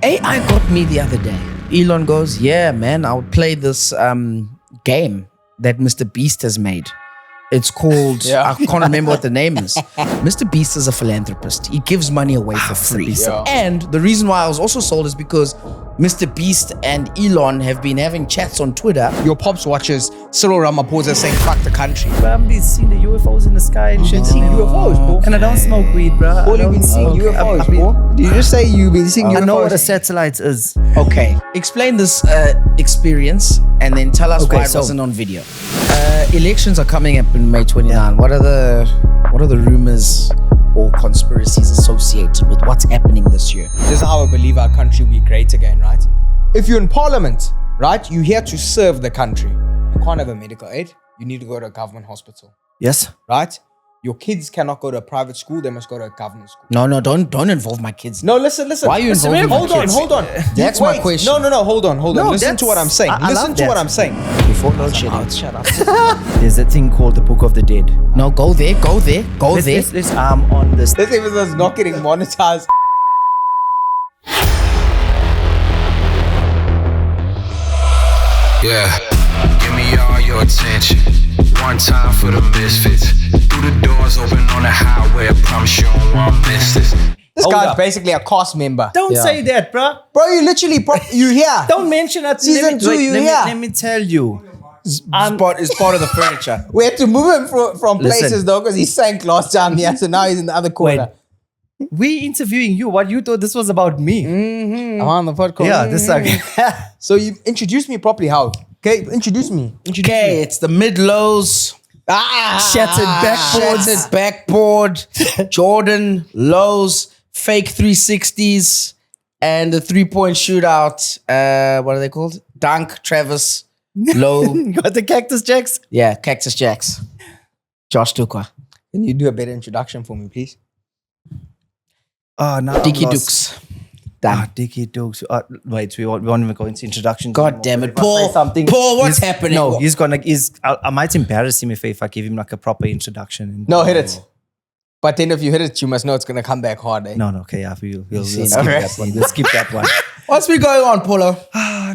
AI got me the other day. Elon goes, yeah, man, I would play this game that Mr. Beast has made. It's called, I can't remember what the name is. Mr. Beast is a philanthropist. He gives money away for free. Yeah. And the reason why I was also sold is because Mr. Beast and Elon have been having chats on Twitter. Your pops watches Cyril Ramaphosa saying fuck the country. I've been seeing the UFOs in the sky and shit. Seeing UFOs, bro. And I don't smoke weed, bro. All you've been seeing UFOs, bro. Did you just say you've been seeing UFOs? I know what a satellite is. Okay. Explain this experience and then tell us why it wasn't on video. Elections are coming up in May 29. What are the rumors or conspiracies associated with what's happening this year? This is how I believe our country will be great again, right? If you're in parliament, right, you're here to serve the country. You can't have a medical aid. You need to go to a government hospital, Yes. right? Your kids cannot go to a private school. They must go to a government school. No, don't involve my kids. No, listen. Why are you involving my kids? Hold on. That's my question. No, hold on. No, Listen to what I'm saying. I Listen love to that. what I'm saying. Before load shedding. Shut up. There's a thing called the Book of the Dead. No, go there. Let's on this. This episode's not getting monetized. Yeah, give me all your attention. One time for the misfits. Through the doors open on the highway. I promise you don't want to miss this. This guy's basically a cast member. Don't say that, bro. Bro, you literally, you here. Don't mention that. Season 2, you here. Let me tell you. It's part of the furniture. We had to move him from Listen. places though, because he sank last time here, so now he's in the other corner. We interviewing you. What you thought this was about me? I'm on the podcast. Yeah, this is like So you introduce me properly, how? Okay, introduce me. Okay, it's the mid-lows. shattered backboard. Shattered backboard. Jordan, lows, fake 360s, and the three-point shootout. What are they called? Dunk, Travis, low. Got the Cactus Jacks. Yeah, Cactus Jacks. Josh Tukwa. Can you do a better introduction for me, please? Oh, no. Dicky Dukes. Done. Dicky Dukes. Wait, we won't even go into introductions. God damn it, If I say Paul. Paul, what's he's- happening? No, I might embarrass him if I give him like a proper introduction. No, hit it. But then if you hit it, you must know it's going to come back hard, eh? No, okay, yeah, we'll skip Okay. that one. We'll skip that one. What's been going on, Polo?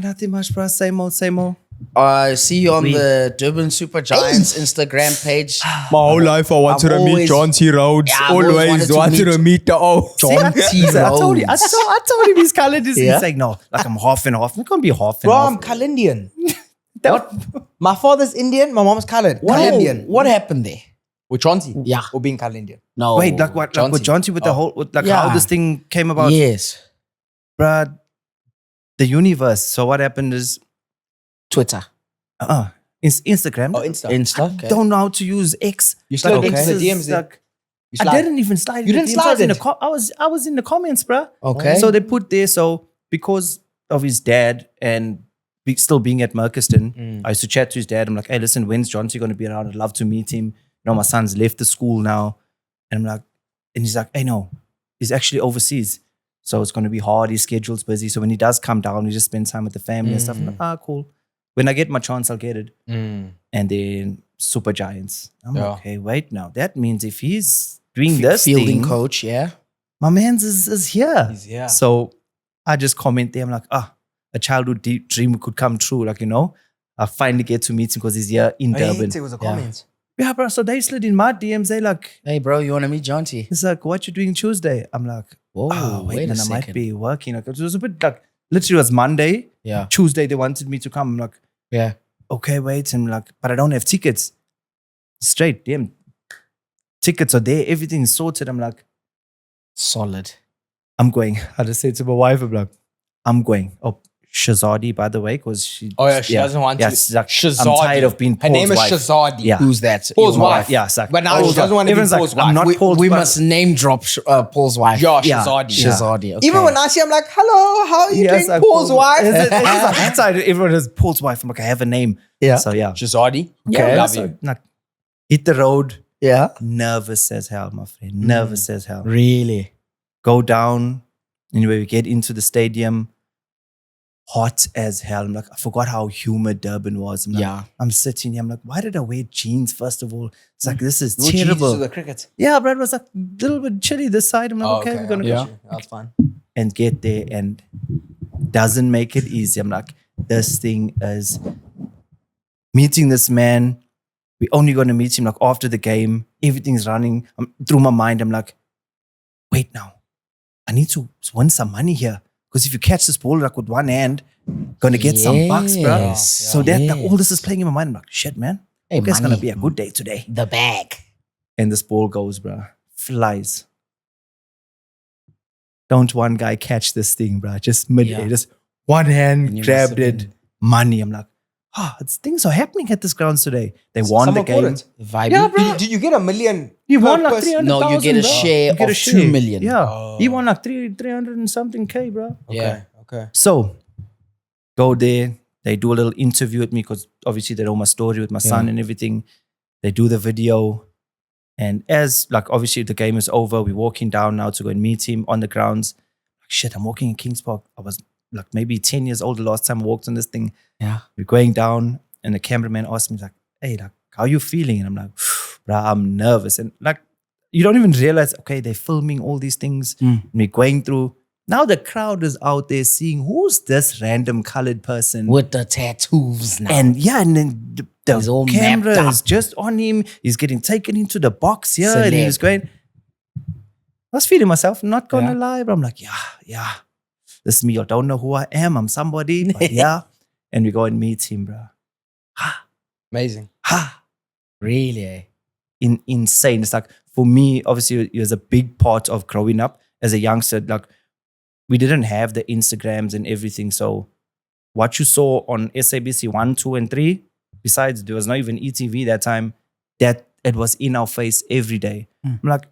Nothing much, bro. Same old. I see you on the Durban Super Giants Instagram page. My whole life I wanted I've to meet always- John T. Rhodes. Yeah, I've always wanted to meet the O. John T. I told you. I Rhodes. told him his colored is. Yeah? He's like, no, like I'm half and half. It can't be half and Bro, half. I'm Kalindian. What? My father's Indian, my mom's colored. Kalindian. What happened there? With John T? Yeah. Or being Kalindian? No. Wait, like what? Like with John T with the whole, Yeah. how this thing came about, Yes. bruh. The universe. So what happened is, Twitter. Instagram. Oh, Insta. Insta. Okay. Don't know how to use X. You slid Like, into X the is DMs then? like- You I slide. didn't even slide. You in the didn't DMs. slide it? I was in the comments, bruh. Okay. So they put there. So because of his dad and still being at Merkiston, I used to chat to his dad. I'm like, hey, listen, when's John T going to be around? I'd love to meet him. You know, my son's left the school now. And I'm like, and he's like, hey, no, he's actually overseas. So it's going to be hard. His schedule's busy. So when he does come down, we just spend time with the family and stuff. I'm like, cool. When I get my chance, I'll get it. And then Super Giants. I'm like, okay, wait now. That means if he's doing this Fielding thing, coach, yeah. my man's is here. He's here. So I just comment there. I'm like, a childhood dream could come true. Like, you know, I finally get to meet him because he's here in Durban. It was a comment. Yeah, bro. So they slid in my DMs. They like, Hey, bro, you want to meet John T? it's like, what you doing Tuesday? I'm like, Whoa, wait, wait a man, I might second. be working. Like, it was a bit like, literally it was Monday. Yeah. Tuesday, they wanted me to come. I'm like, Yeah. okay, wait. I'm like, but I don't have tickets. Straight, damn. Tickets are there. Everything's sorted. I'm like, Solid. I'm going. I just said to my wife, I'm like, I'm going. Oh, Shazadi, by the way, because she. Oh, yeah, she doesn't want to. she's like, Shazadi. I'm tired of being Her Paul's name is wife. Shazadi. Yeah. Who's that? Paul's Your wife. Yeah, it's like, But now she doesn't want to be everyone's like, Paul's I'm wife. not We, Paul's we wife. must name drop Paul's wife. Josh Yeah. Shazadi. Yeah. Shazadi. Okay. Even when I see him, like, hello, how are you Yeah, doing, it's like Paul's wife? It's just like, that's how everyone is Paul's wife. I'm like, I have a name. Yeah. So yeah. Shazadi. Okay. Love So, you. like, hit the road. Yeah. Nervous as hell, my friend. Nervous as hell. Really? Go down. Anyway, we get into the stadium. Hot as hell. I'm like, I forgot how humid Durban was. I'm like, Yeah. I'm sitting here. I'm like, why did I wear jeans first of all? It's like, this is Your Jesus terrible. to the cricket. Yeah, bro, it was like a little bit chilly this side. I'm like, okay, we're going to yeah. go. That's fine. and get there and doesn't make it easy. I'm like, this thing is meeting this man. We're only going to meet him like after the game. Everything's running through my mind. I'm like, wait now. I need to win some money here. Because if you catch this ball like with one hand, gonna get some bucks, bro. Yes. So that all this is playing in my mind. I'm like, shit, man. Hey, It's gonna money. be a good day today. The bag. And this ball goes, bro. Flies. Don't one guy catch this thing, bro. Just mid-air. Yeah. Just one hand And you grabbed must have it. been- Money. I'm like, things are happening at this grounds today. They won the Someone caught game. it. Vibe. Yeah, bro. Did you get $1 million? He per won like person? 300,000. No, you get a bro. share You get a of share. 2 million. Yeah. Oh. He won like 300 and something K, bro. Yeah. Okay. So, go there. They do a little interview with me because obviously they know my story with my son and everything. They do the video. And as, like, obviously the game is over, we're walking down now to go and meet him on the grounds. Like, shit, I'm walking in Kings Park. I was like maybe 10 years old the last time I walked on this thing. Yeah. We're going down and the cameraman asked me, like, hey, like, how are you feeling? And I'm like, bro, I'm nervous. And like, you don't even realize, okay, they're filming all these things. And we're going through. Now the crowd is out there seeing who's this random colored person. With the tattoos now. And yeah, and then He's all the camera mapped is just on him. He's getting taken into the box here. And he was Celeb. going, I was feeling myself, not going to lie, but I'm like, yeah. This is me. I don't know who I am. I'm somebody. But yeah. And we go and meet him, bro. Amazing. Really? Eh? Insane. It's like, for me, obviously, it was a big part of growing up as a youngster. Like, we didn't have the Instagrams and everything. So what you saw on SABC 1, 2, and 3, besides there was not even ETV that time, that it was in our face every day. I'm like,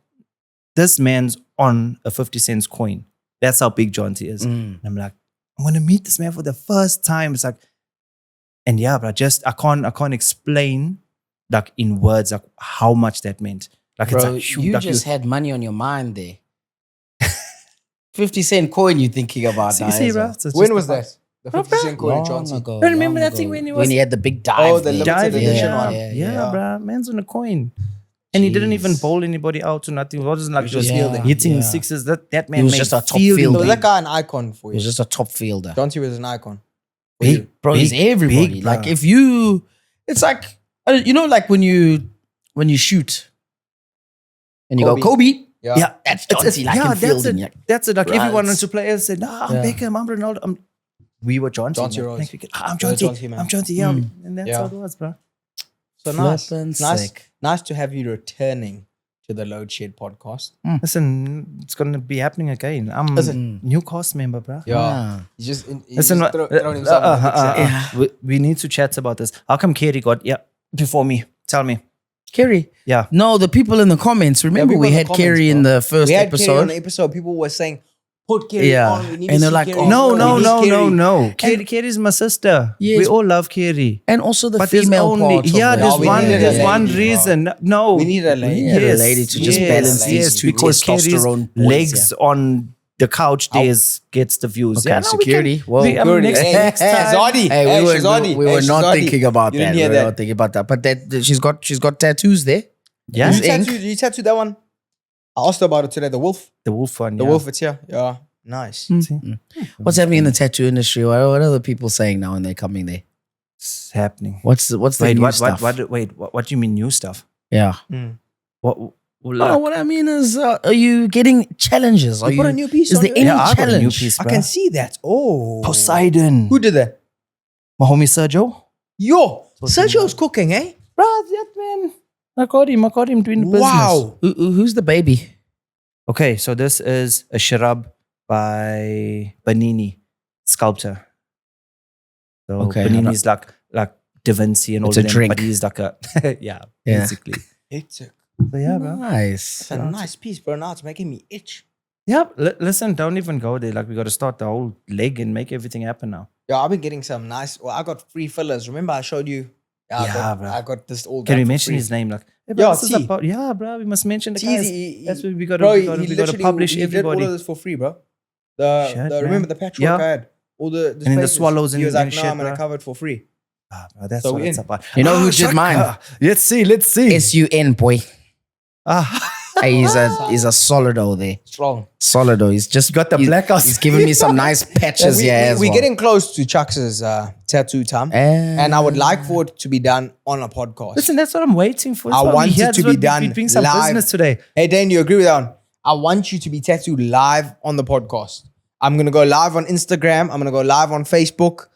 this man's on a 50 cents coin. That's how big Jonty is. And I'm like, I'm going to meet this man for the first time. It's like, and yeah, but I can't explain like in words like how much that meant. Like, Bro, it's like, shoot, you like just had money on your mind there. 50-cent coin you're thinking about now. see, as bro. well. So it's When just was about- that? The 50-cent coin in Long Johnson. ago. Don't remember long that thing ago. when he When was- he had the big dive. Oh, the there. limited edition yeah, one. Yeah, bro. Man's on a coin. And he didn't even Jeez. bowl anybody out or nothing. It wasn't like was just just fielding. hitting Yeah. sixes. That man He was made just a top fielding. fielder. So was big. that guy an icon for He was you? just a top fielder. Johnty was an icon. For you. Bro, he's big, everybody. big, like bro. if you, it's like, you know, like when you shoot and you Kobe. go, Kobe. Yeah, That's It's- Johnty like yeah, in fielding. That's it. That's it. Like Right. everyone wants to play and said, nah, I'm Yeah. Beckham, I'm Ronaldo. We were Johnty. Johnty man. Rose. Like, we could, I'm You're Johnty. Johnty, man. I'm Johnty. Yeah. Mm. And that's Yeah. how it was, bro. So nice. Flippin' Nice. sick. Nice to have you returning to the Load Shed podcast. Listen, it's going to be happening again. I'm Is a it? new cast member, bro. Yeah. Ah. He's just, Listen, throwing himself in the mix, yeah. we need to chat about this. How come Kerry got before me? Tell me. Kerry. Yeah. No, the people in the comments. Remember, people we in the had comments, Kerry in bro. the first We had Kerry on episode. the episode. People were saying, put Kerry Yeah. on. We need And to they're see like, Kerry. oh, No, We no, need no, Kerry. no. Kerry's my sister. Yes. We all love Kerry. And also the But there's female only part. of yeah, it. there's Oh, we one needed a there's lady, one bro. reason. No, We need a lady. Yeah, a lady to just balance these two because Kerry's testosterone boys, legs on the couch gets the views. Okay, no, we security. can- Well, I mean, next time. Zodi. Hey, Hey, we were, Shazadi. we Hey, were not Shazadi. thinking about You that. didn't We hear were that. not thinking about that. But that she's got tattoos there. Yeah, You tattooed that one? I asked her about it today. The wolf. the wolf one. The yeah. wolf, it's here. Yeah. Nice. What's happening in the tattoo industry? What are the people saying now when they're coming there? It's happening. What's the Wait, new what stuff? what do you mean new stuff? Yeah. What? No, what I mean is, are you getting challenges? Are You put a new piece Is on there your- any Yeah, I got a new challenge? piece, I bruh. can see that. Oh. Poseidon. Who did that? My homie Sergio. Yo. Sergio's cooking, eh? Bruh, that man. I got him doing the business. Wow. Who's the baby? Okay, so this is a sharab by Banini, sculptor. So Okay, Banini's like Da Vinci and all It's of a them, drink. but he's like a yeah, Yeah. basically. It's a, So yeah, bro. Nice. it's a nice piece, bro. Now it's making me itch. Yeah, listen, don't even go there. Like we got to start the whole leg and make everything happen now. Yeah, I've been getting some nice. Well, I got free fillers. Remember, I showed you. Yeah, bro. I got this all. Can done we for mention free. his name? Like, hey, Yeah, this is T. about, yeah, bro. We must mention the It's guys. easy. That's what we got Bro, to. he We got to literally- publish he everybody. did all of this for free, bro. The Shit, man. remember the patchwork Yeah. I had. All the And then the spaces. swallows He and- was like, and no, shit, I'm gonna bro. cover it for free. Ah, bro, that's So what we it's in. about. You know who did Shaka. mine? Let's see. SUN boy. Ah. Hey, he's a solido there. Strong. Solido. He's just got the he's- blackouts. He's giving me some nice patches here as We're well. getting close to Chuck's tattoo time. And I would like for it to be done on a podcast. Listen, that's what I'm waiting for. I want it to be We're done doing some live. business today. Hey, Dan, you agree with that one? I want you to be tattooed live on the podcast. I'm going to go live on Instagram. I'm going to go live on Facebook.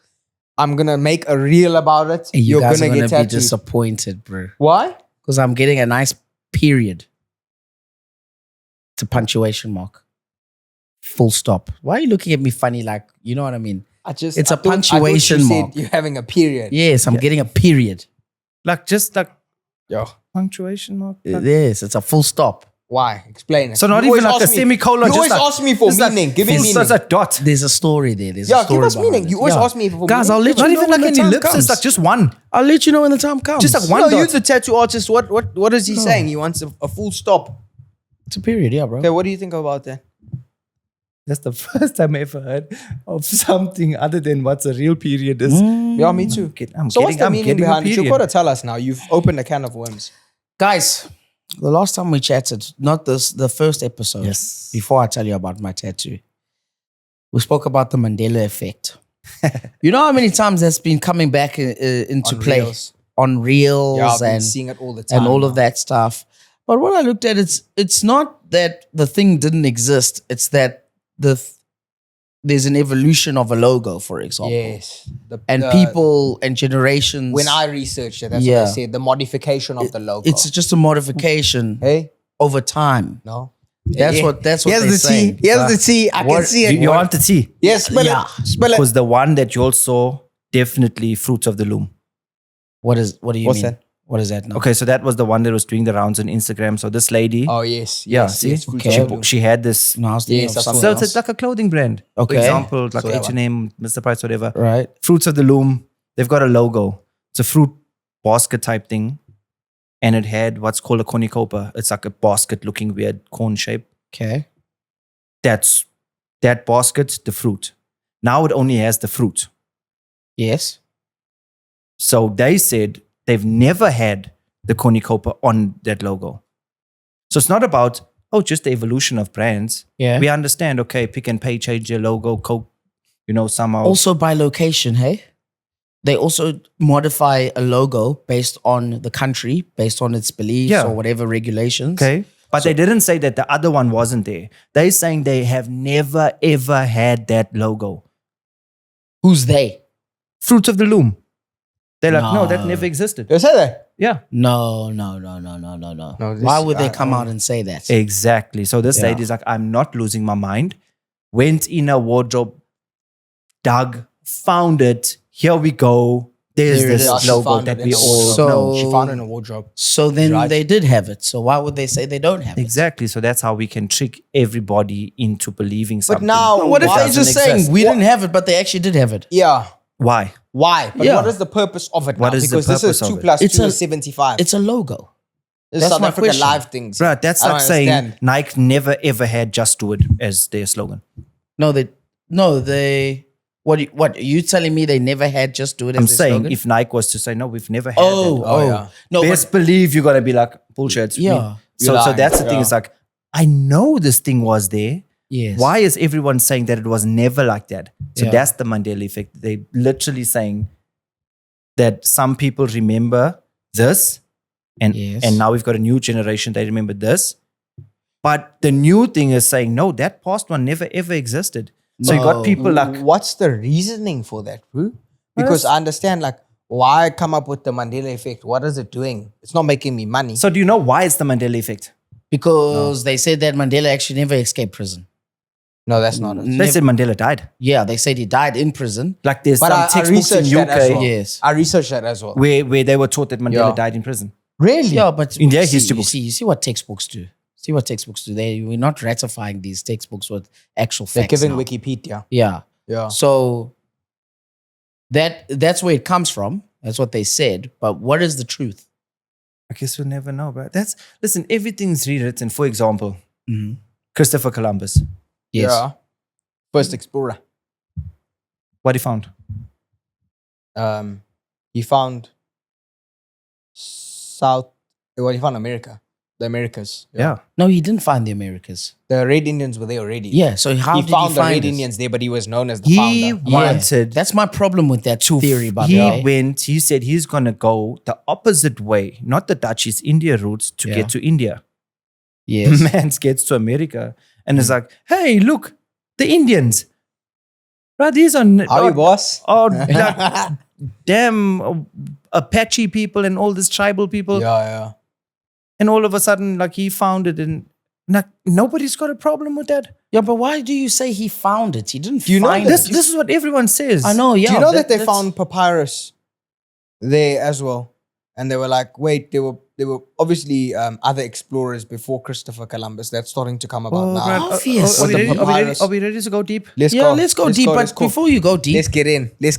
I'm going to make a reel about it. Hey, you You're guys going are to gonna get be tattooed. disappointed, bro. Why? Because I'm getting a nice period. It's a punctuation mark. Full stop. Why are you looking at me funny? Like, you know what I mean? It's a punctuation mark. You're having a period. Yes, I'm getting a period. Like just like Yo, punctuation mark. Like- Yes, it's a full stop. why? Explain it. So not You even always like a ask me- semicolon. You just always like, ask me for just like meaning. Give me full- meaning. So it's a dot. There's a story there. There's a Yeah, story give us behind meaning. it. You always Yeah. ask me for Guys, meaning. I'll let Not you even know like when an the time ellipsis. comes. Like just one. I'll let you know when the time comes. Just like one No, dot. you the tattoo artist. What is he saying? He wants a full stop. It's a period, yeah, bro. Okay, what do you think about that? That's the first time I ever heard of something other than what's a real period is. Yeah, me too. I'm So what's getting, the I'm meaning getting a behind it? You've period. got to tell us now. You've opened a can of worms. Guys, the last time we chatted, not this, the first episode, Yes. before I tell you about my tattoo, we spoke about the Mandela effect. You know how many times that's been coming back into On play Reels. on reels Yeah, I've been and seeing it all the time. and all now. of that stuff. But what I looked at, it's not that the thing didn't exist. It's that there's an evolution of a logo, for example. Yes. And people and generations. When I researched it, that's Yeah. what I said. The modification of the logo. it's just a modification hey, over time. no. That's what Here's they're the saying. T. Here's the T. I can What- see it. You want the T? Yes, spell Yeah. it. Spell it. Was the one that you all saw definitely Fruits of the Loom. What do you What's mean? that? What is that now? Okay, so that was the one that was doing the rounds on Instagram. So this lady, Oh yes. yeah, yes, see, yes, Fruits Okay. of the Loom. she had this. No, I was thinking Yes, of that's something So else. it's like a clothing brand. Okay. For example, like So that one. H&M, Mr. Price, whatever. Right. Fruits of the Loom, they've got a logo. It's a fruit basket type thing. And it had what's called a cornucopia. It's like a basket looking weird corn shape. Okay. That's that basket, the fruit. Now it only has the fruit. Yes. So they said they've never had the cornucopia on that logo. So it's not about, just the evolution of brands. Yeah. We understand, okay, Pick and Pay change your logo, Coke, somehow. Also by location, hey? They also modify a logo based on the country, based on its beliefs Yeah. or whatever regulations. Okay. But they didn't say that the other one wasn't there. They're saying they have never, ever had that logo. Who's they? Fruits of the Loom. They're like, no, that No. never existed. You say that? Yeah. No. No, this- Why would they I- come I- out and say that? Exactly. So this Yeah. lady's like, I'm not losing my mind. Went in a wardrobe, dug, found it. Here we go. There's There it this is. Yeah, she logo found that it we in a all wardrobe. So- know. She found it in a wardrobe. So then Right. they did have it. So why would they say they don't have it? Exactly. So that's how we can trick everybody into believing something. now- What if Why they're doesn't just saying exist? we didn't have it, but they actually did have it? Yeah. Why? Why? But Yeah. what is the purpose of it What now? is the Because this is purpose of 2 it? plus It's 2 a- is 75. It's a logo. This is that's South my Africa question. live things. Bro, that's I like don't saying understand. Nike never ever had Just Do It as their slogan. What are you telling me they never had Just Do It as I'm their saying slogan? if Nike was to say, no, we've never had Oh, that. yeah. No, Best believe you're going to be like, bullshit. it's me. Yeah. So You're lying. that's the thing. Yeah. It's like, I know this thing was there. yes. Why is everyone saying that it was never like that? So Yeah. that's the Mandela effect. They literally saying that some people remember this and Yes. and now we've got a new generation, they remember this. But the new thing is saying, no, that past one never ever existed. So you No. got people like, What's the reasoning for that, bro? Because I understand, like, why come up with the Mandela effect? What is it doing? It's not making me money. so do you know why it's the Mandela effect? Because they said that Mandela actually never escaped prison. No, that's not it. They said Mandela died. Yeah, they said he died in prison. Like there's But some I textbooks in researched that as UK well. Yes. I researched that as well. where they were taught that Mandela Yeah. died in prison. Really? Yeah, but In their see, history you books. see what textbooks do. See what textbooks do. We're not ratifying these textbooks with actual They're facts. giving now. Wikipedia. Yeah. Yeah. So that's where it comes from. That's what they said. But what is the truth? I guess we'll never know, bro. Listen, everything's rewritten. For example, Christopher Columbus. Yes. Yeah. First explorer. What he found? He found he found America. the Americas. Yeah. No, he didn't find the Americas. The Red Indians were there already. Yeah, so how He did found he the find Red it? Indians there, but he was known as the He founder. wanted That's my problem with that theory, by the he way. went, he said he's gonna go the opposite way, not the Dutch East India route to Yeah. get to India. Yes. Man gets to America and is like, hey, look, the Indians. Right, these are Howdy, boss. like, damn Apache people and all these tribal people. Yeah. And all of a sudden, like he found it and like nobody's got a problem with that. Yeah, but why do you say he found it? He didn't you know find this- it. This is what everyone says. I know, yeah. Do you know that they that's- found papyrus there as well? And they were like, wait, there were obviously other explorers before Christopher Columbus. That's starting to come about now. right. Obvious. Are we With the ready? papyrus. Are we ready to go deep? Let's Yeah, go. let's go deep. let's But go. before you go deep, Let's get in. Let's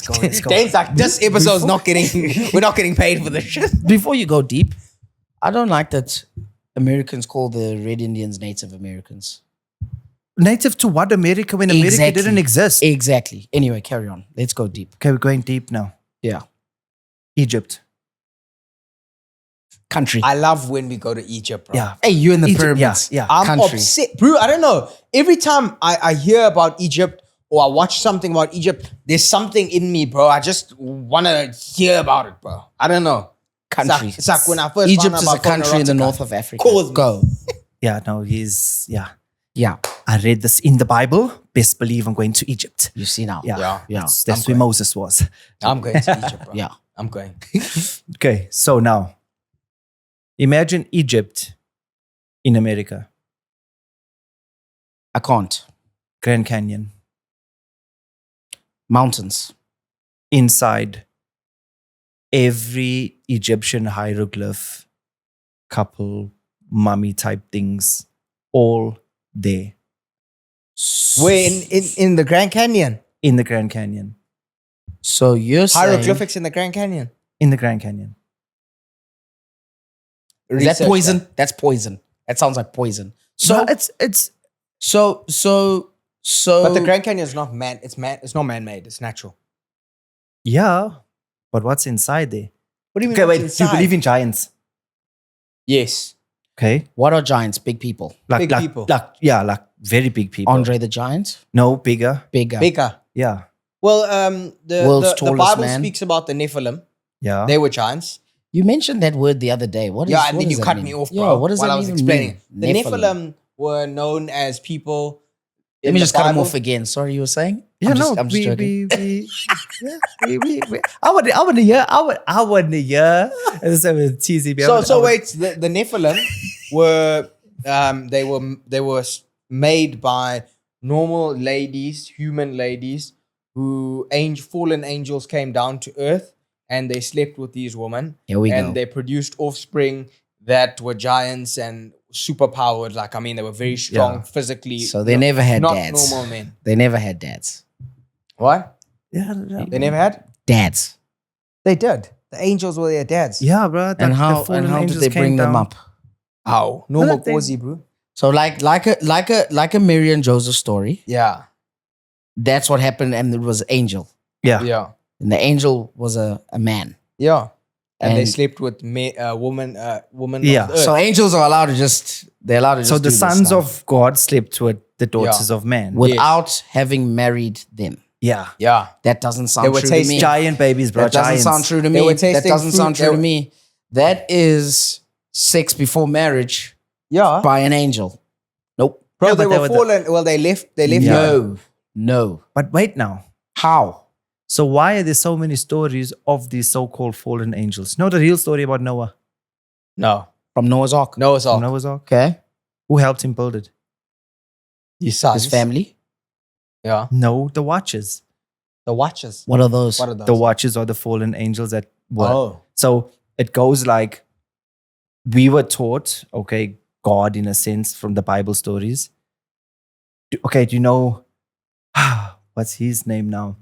go. James, like, this episode's not getting. We're not getting paid for this shit. before you go deep, I don't like that Americans call the Red Indians Native Americans. Native to what America when America Exactly. didn't exist? Exactly. Anyway, carry on. Let's go deep. Okay, we're going deep now. Yeah. Egypt. Country. I love when we go to Egypt, bro. Yeah. Hey, you in the Egypt, pyramids. yeah. I'm Country. upset, bro. I don't know. Every time I hear about Egypt or I watch something about Egypt, there's something in me, bro. I just want to hear about it, bro. I don't know. Country. It's like when I first Egypt found out is a about country in the Erotica. north of Africa. Calls me. Go. Yeah, no, he's Yeah. I read this in the Bible. Best believe I'm going to Egypt. You see now. Yeah. Yeah. That's where Moses was. I'm going to Egypt, bro. Yeah. I'm going. Okay, so now imagine Egypt in America. I can't. Grand Canyon. Mountains. Inside every Egyptian hieroglyph, couple, mummy type things, all there We're in the Grand Canyon. in the Grand Canyon. So you're saying... Hieroglyphics in the Grand Canyon. In the Grand Canyon. Is that Research poison? that. That's poison. That sounds like poison. So No, it's So But the Grand Canyon is not man. It's not man-made. It's natural. yeah. But what's inside there? What do you mean? Okay, what's wait. Do you inside? believe in giants? Yes. Okay. what are giants? Big people. Like Big people. Like very big people. Andre the Giant? No, bigger. Bigger. Bigger. Yeah. Well, World's the tallest Bible man. speaks about the Nephilim. Yeah. They were giants. You mentioned that word the other day. What is Yeah, and what then does you that cut mean? me off, Yo, bro. what does while that I was even explaining. mean? The Nephilim were known as people. Let in me the just cut him Bible. off again. Sorry, you were saying? Yeah, I'm just, no, I'm just joking. we I want to hear. I want to hear. As I was teasing me. So wait, the Nephilim were they were made by normal ladies, human ladies, who fallen angels came down to earth and they slept with these women. Here we and go. they produced offspring that were giants and super powered. Like, I mean, they were very strong physically. So they never had not dads. normal men. They never had dads. What? Yeah, They never had? Dads. They did. The angels were their dads. yeah, bro. And how did they bring them up? How? Normal Nothing. quasi, bro. So like a Mary and Joseph story. Yeah. That's what happened, and it was angel. Yeah. Yeah. And the angel was a man. Yeah. And they And- slept with woman Yeah. of the earth. So angels are allowed to just So the do this sons stuff of God slept with the daughters of man. without having married them. Yeah. yeah. That doesn't They sound were true to tasting me. Giant babies, bro. That doesn't Giants. sound true to They me. were That tasting doesn't fruit. sound They true to were- me. That is sex before marriage Yeah. by an angel. Nope. Bro, Yeah, they but were they were fallen. Well, they left. No. No. But wait now. How? So why are there so many stories of these so-called fallen angels? You know the real story about Noah? No. From Noah's Ark. Noah's Ark. Noah's Ark? Okay. Who helped him build it? His sons. His family. Yeah. No, the Watchers. The Watchers. What are those? What are those? The Watchers are the fallen angels that were. Oh. So it goes like we were taught, okay, God in a sense from the Bible stories. Okay, do you know what's his name now?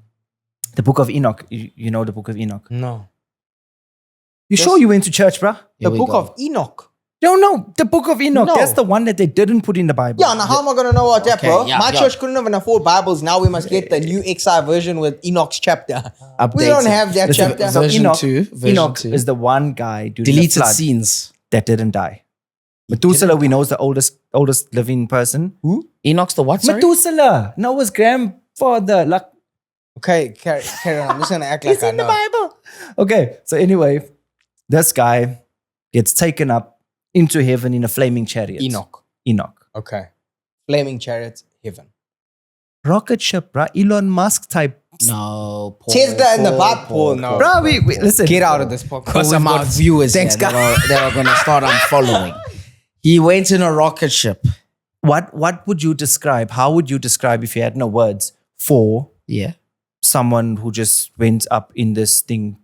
The Book of Enoch. You know the Book of Enoch. No. You Yes. sure you went to church, bruh? Here The we Book go. of Enoch. No, the Book of Enoch. No. That's the one that they didn't put in the Bible. Yeah, now how am I going to know about that, Okay, bro? yeah, My yeah. church couldn't even afford Bibles. Now we must get the new XI version with Enoch's chapter. Updated. We don't have that Listen, chapter. so Version Enoch, 2. Version Enoch 2. is the one guy during the Deleted flood scenes. that didn't die. Methuselah, we know, is the oldest living person. Who? Enoch's the what? Sorry? Methuselah, Noah's grandfather. Like, Okay, carry on. I'm just gonna act like it's I in the know. Bible. Okay, so anyway, this guy gets taken up into heaven in a flaming chariot. Enoch. Okay. Flaming chariot, heaven. Rocket ship, bro. Elon Musk type. No. Paul, Tesla in the Paul, Bible. No. Bro, we listen. Get out of this podcast. Because we've got viewers Thanks, here that are going to start unfollowing. He went in a rocket ship. What would you describe? How would you describe, if you had no words, for Yeah. someone who just went up in this thing,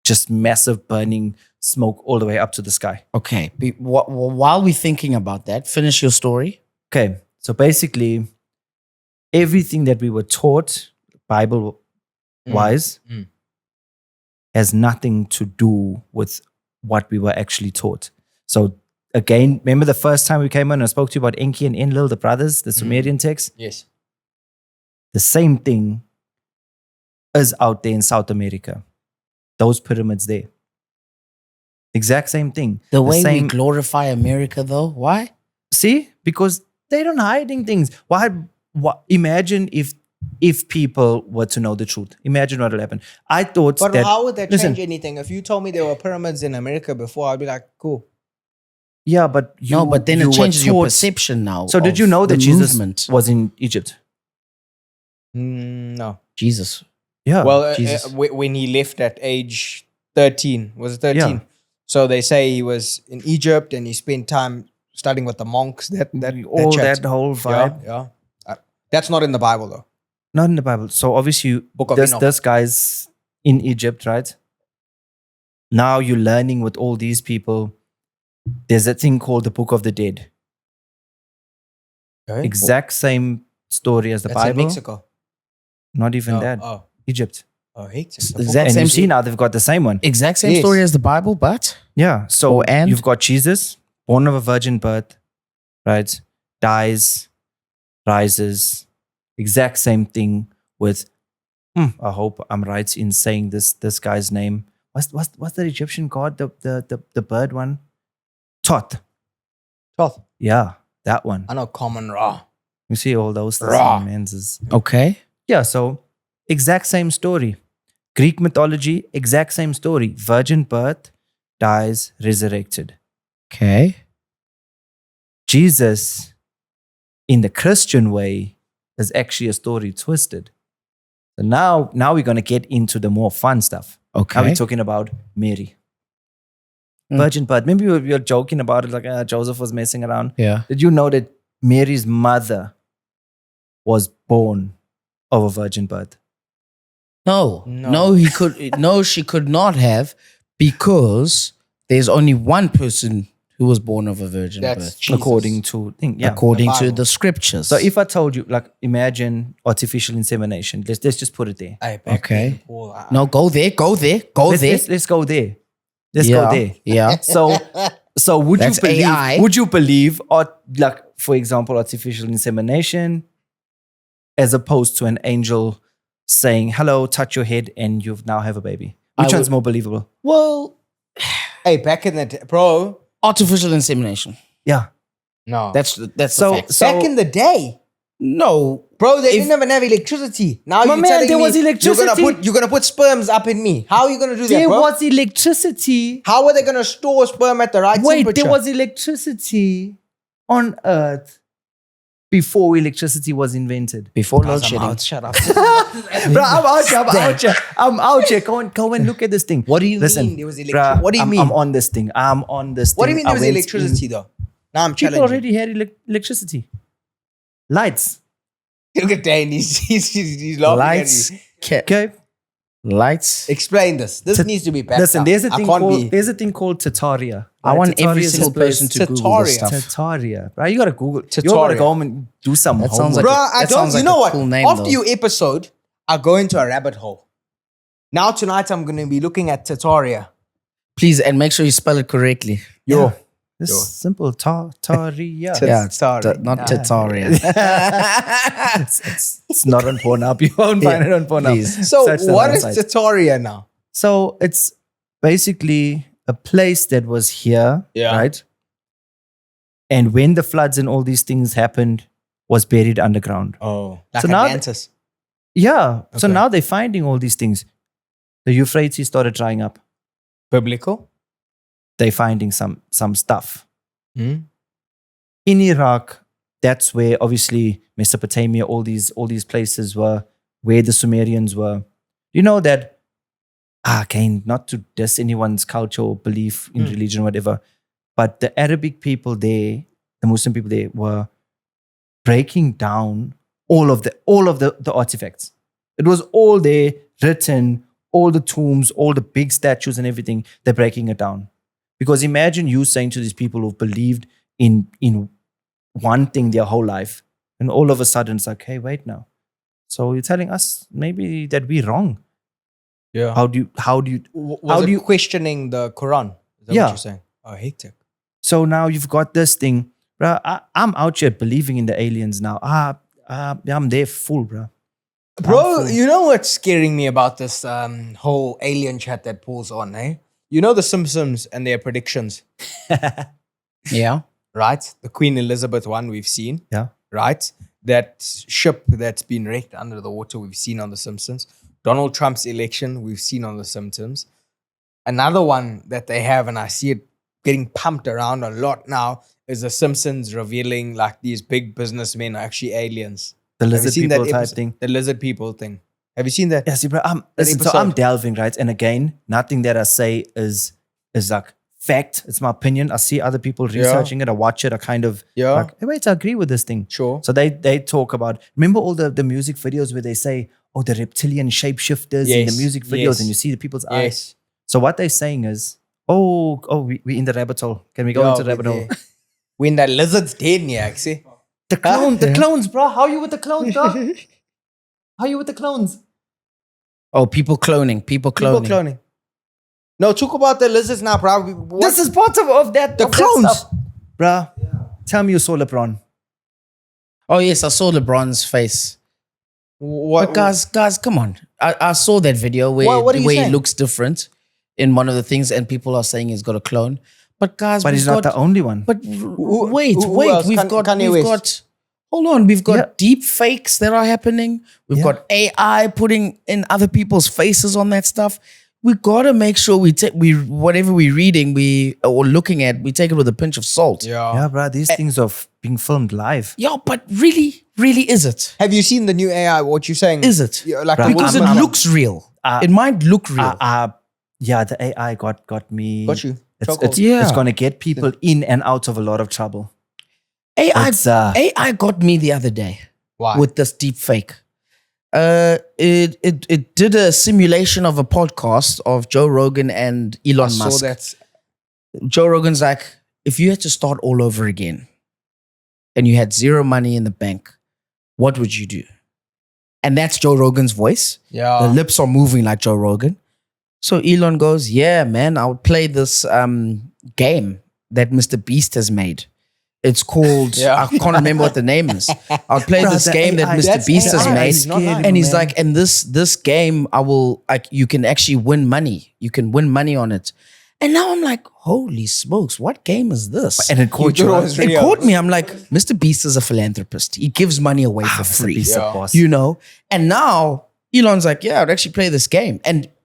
just massive burning smoke all the way up to the sky? Okay. While we're thinking about that, finish your story. Okay, so basically, everything that we were taught, Bible-wise, has nothing to do with what we were actually taught. So again, remember the first time we came on and I spoke to you about Enki and Enlil, the brothers, the Sumerian text? Yes. The same thing is out there in South America. Those pyramids there. Exact same thing. The way we glorify America, though, why? See? Because they don't hiding things. Why? Imagine if people were to know the truth. Imagine what will happen. I thought But that... how would that listen, change anything? If you told me there were pyramids in America before, I'd be like, cool. yeah, but you... No, but then you it were changes your taught- perception now. So did of you know that the Jesus movement. was in Egypt? No. Jesus. Yeah. Well, Jesus. when he left at age 13, was it 13? Yeah. So they say he was in Egypt and he spent time studying with the monks. That chat. That whole vibe. Yeah. That's not in the Bible though. Not in the Bible. So obviously, Book of Enoch. this guy's in Egypt, right? Now you're learning with all these people. There's a thing called the Book of the Dead. Okay. Exact same story as the That's Bible. in Mexico. Not even No. that. Oh, Egypt. Mexico. Exact And same you see now they've got the same one. Exact same Yes. story as the Bible, but Yeah. So and? you've got Jesus, born of a virgin birth, right? Dies, rises. Exact same thing with. I hope I'm right in saying this guy's name. What's the Egyptian god? The bird one. Thoth. Thoth. Yeah, that one. I know Common Ra. You see all those Ra. men's. okay. Yeah. So exact same story. Greek mythology, exact same story. Virgin birth, dies, resurrected. Okay. Jesus, in the Christian way, is actually a story twisted. So now we're going to get into the more fun stuff. Okay. Now we're talking about Mary. Virgin birth. Maybe we were joking about it, like Joseph was messing around. Yeah. Did you know that Mary's mother was born of a virgin birth? No. No. No, she could not have, because there's only one person who was born of a virgin That's birth, Jesus. According to thing. Yeah. according The to Bible. the scriptures. So if I told you, like, imagine artificial insemination. Let's just put it there. Hey, back Okay. then, Paul, no, go there. Let's go there. Let's go there. Yeah. So would That's you believe? AI. Would you believe, or like, for example, artificial insemination, as opposed to an angel saying, "Hello, touch your head, and you now have a baby"? Which I one's would- more believable? Well, Hey, back in the day, bro. artificial insemination. Yeah. No. That's So- the fact. so- back in the day. No. Bro, they If- didn't even have electricity. Now My you're man, telling there me was electricity. You're gonna put sperms up in me. How are you gonna do that, There bro? was electricity. How are they gonna store sperm at the right Wait, temperature? there was electricity on Earth before electricity was invented. Before Guys, load I'm shedding. out. Shut up. Bro, I'm out here. Go and look at this thing. What do you Listen, mean there was bruh, What do you I'm mean? on this thing. What do you mean there was electricity though? Now I'm People challenging. already had electricity. Lights. Look at Dan. He's laughing Lights. at you. Okay. Lights. Explain this. This needs to be backed Listen, up. there's a I thing can't called be. there's a thing called Tataria. I want every Tataria is single this place- person to Google this Tataria. stuff. Tataria. Right? You gotta Google. You Tataria. gotta go home and do some That homework. sounds like Bro, a- I that don't. sounds You like know a what? cool name, After though. your episode, I go into a rabbit hole. Now tonight I'm going to be looking at Tataria. Please, and make sure you spell it correctly. Yeah. This Yo. simple Taria. Yeah, it's Tataria. not Tataria. It's not on Pornhub. You won't find it on Pornhub. Please. So Search the what is website. Tataria now? So it's basically a place that was here, Yeah. right? And when the floods and all these things happened, was buried underground. Oh, like So now Atlantis. Yeah. So Okay. now they're finding all these things. The Euphrates started drying up. Biblical. They're finding some stuff. Hmm? In Iraq, that's where obviously Mesopotamia, all these places were, where the Sumerians were. You know that, again, not to diss anyone's culture or belief in religion or whatever, but the Arabic people there, the Muslim people there, were breaking down all of the artifacts. It was all there, written, all the tombs, all the big statues and everything. They're breaking it down. Because imagine you saying to these people who've believed in one thing their whole life, and all of a sudden it's like, hey, wait now. So you're telling us maybe that we're wrong. Yeah. How do you Was it questioning the Quran? Is that Yeah. what you're saying? Oh, hectic. So now you've got this thing, bruh. I'm out here believing in the aliens now. I'm there full, bruh. Bro, you know what's scaring me about this whole alien chat that Paul's on, eh? You know the Simpsons and their predictions, Yeah. right? The Queen Elizabeth one we've seen, Yeah. right? That ship that's been wrecked under the water we've seen on the Simpsons. Donald Trump's election we've seen on the Simpsons. Another one that they have, and I see it getting pumped around a lot now, is the Simpsons revealing like these big businessmen are actually aliens. The Have you lizard seen people that type episode? thing. The lizard people thing. Have you seen that? Yeah, see, bro. Listen, so episode. I'm delving, right? And again, nothing that I say is like fact. It's my opinion. I see other people researching it. I watch it. I kind of Yeah. like, hey, wait, I agree with this thing. Sure. So they talk about, remember all the music videos where they say, oh, the reptilian shapeshifters in the Yes, music videos, yes. and you see the people's eyes. Yes. So what they're saying is, we're in the rabbit hole. Can we go into the rabbit hole? When that lizard's dead, yeah, see? The clones, bro. How are you with the clones, bro? How are you with the clones? Oh, people cloning. People People cloning. cloning. No, talk about the lizards now, bro. What- This is part of that. The of that clones. stuff. Bruh, tell me you saw LeBron. Oh, yes. I saw LeBron's face. what, But guys, come on. I saw that video where, What are you where he saying? looks different in one of the things, and people are saying he's got a clone. But guys, But we've he's not got- the only one. But who wait. else? We've Kanye West. got. Hold on, we've got Yeah. deep fakes that are happening. We've Yeah. got AI putting in other people's faces on that stuff. We gotta make sure whatever we're reading, or looking at, we take it with a pinch of salt. Yeah. Yeah, bruh, these things are being filmed live. Yeah, but really, is it? Have you seen the new AI? What you're saying? Is it? Yeah, like Bruh, the Because Woodman- it looks real. It might look real. Yeah, the AI got me. Got you. It's Yeah. going to get people in and out of a lot of trouble. AI got me the other day Why? with this deep fake. It did a simulation of a podcast of Joe Rogan and I Elon saw Musk. that. Joe Rogan's like, if you had to start all over again and you had zero money in the bank, what would you do? And that's Joe Rogan's voice. Yeah. The lips are moving like Joe Rogan. So Elon goes, yeah, man, I would play this game that Mr. Beast has made. It's called, Yeah. I can't remember what the name is. I'll play Bruh, this the game that AI Mr. that's Beast has AI. made. It's not nice. And he's man. like, and this game, you can actually win money. You can win money on it. And now I'm like, holy smokes, what game is this? And it caught You you. thought it out. was It real. caught me. I'm like, Mr. Beast is a philanthropist. He gives money away for Mr. free. Beast, Yeah. boss. You know? And now Elon's like, yeah, I'd actually play this game.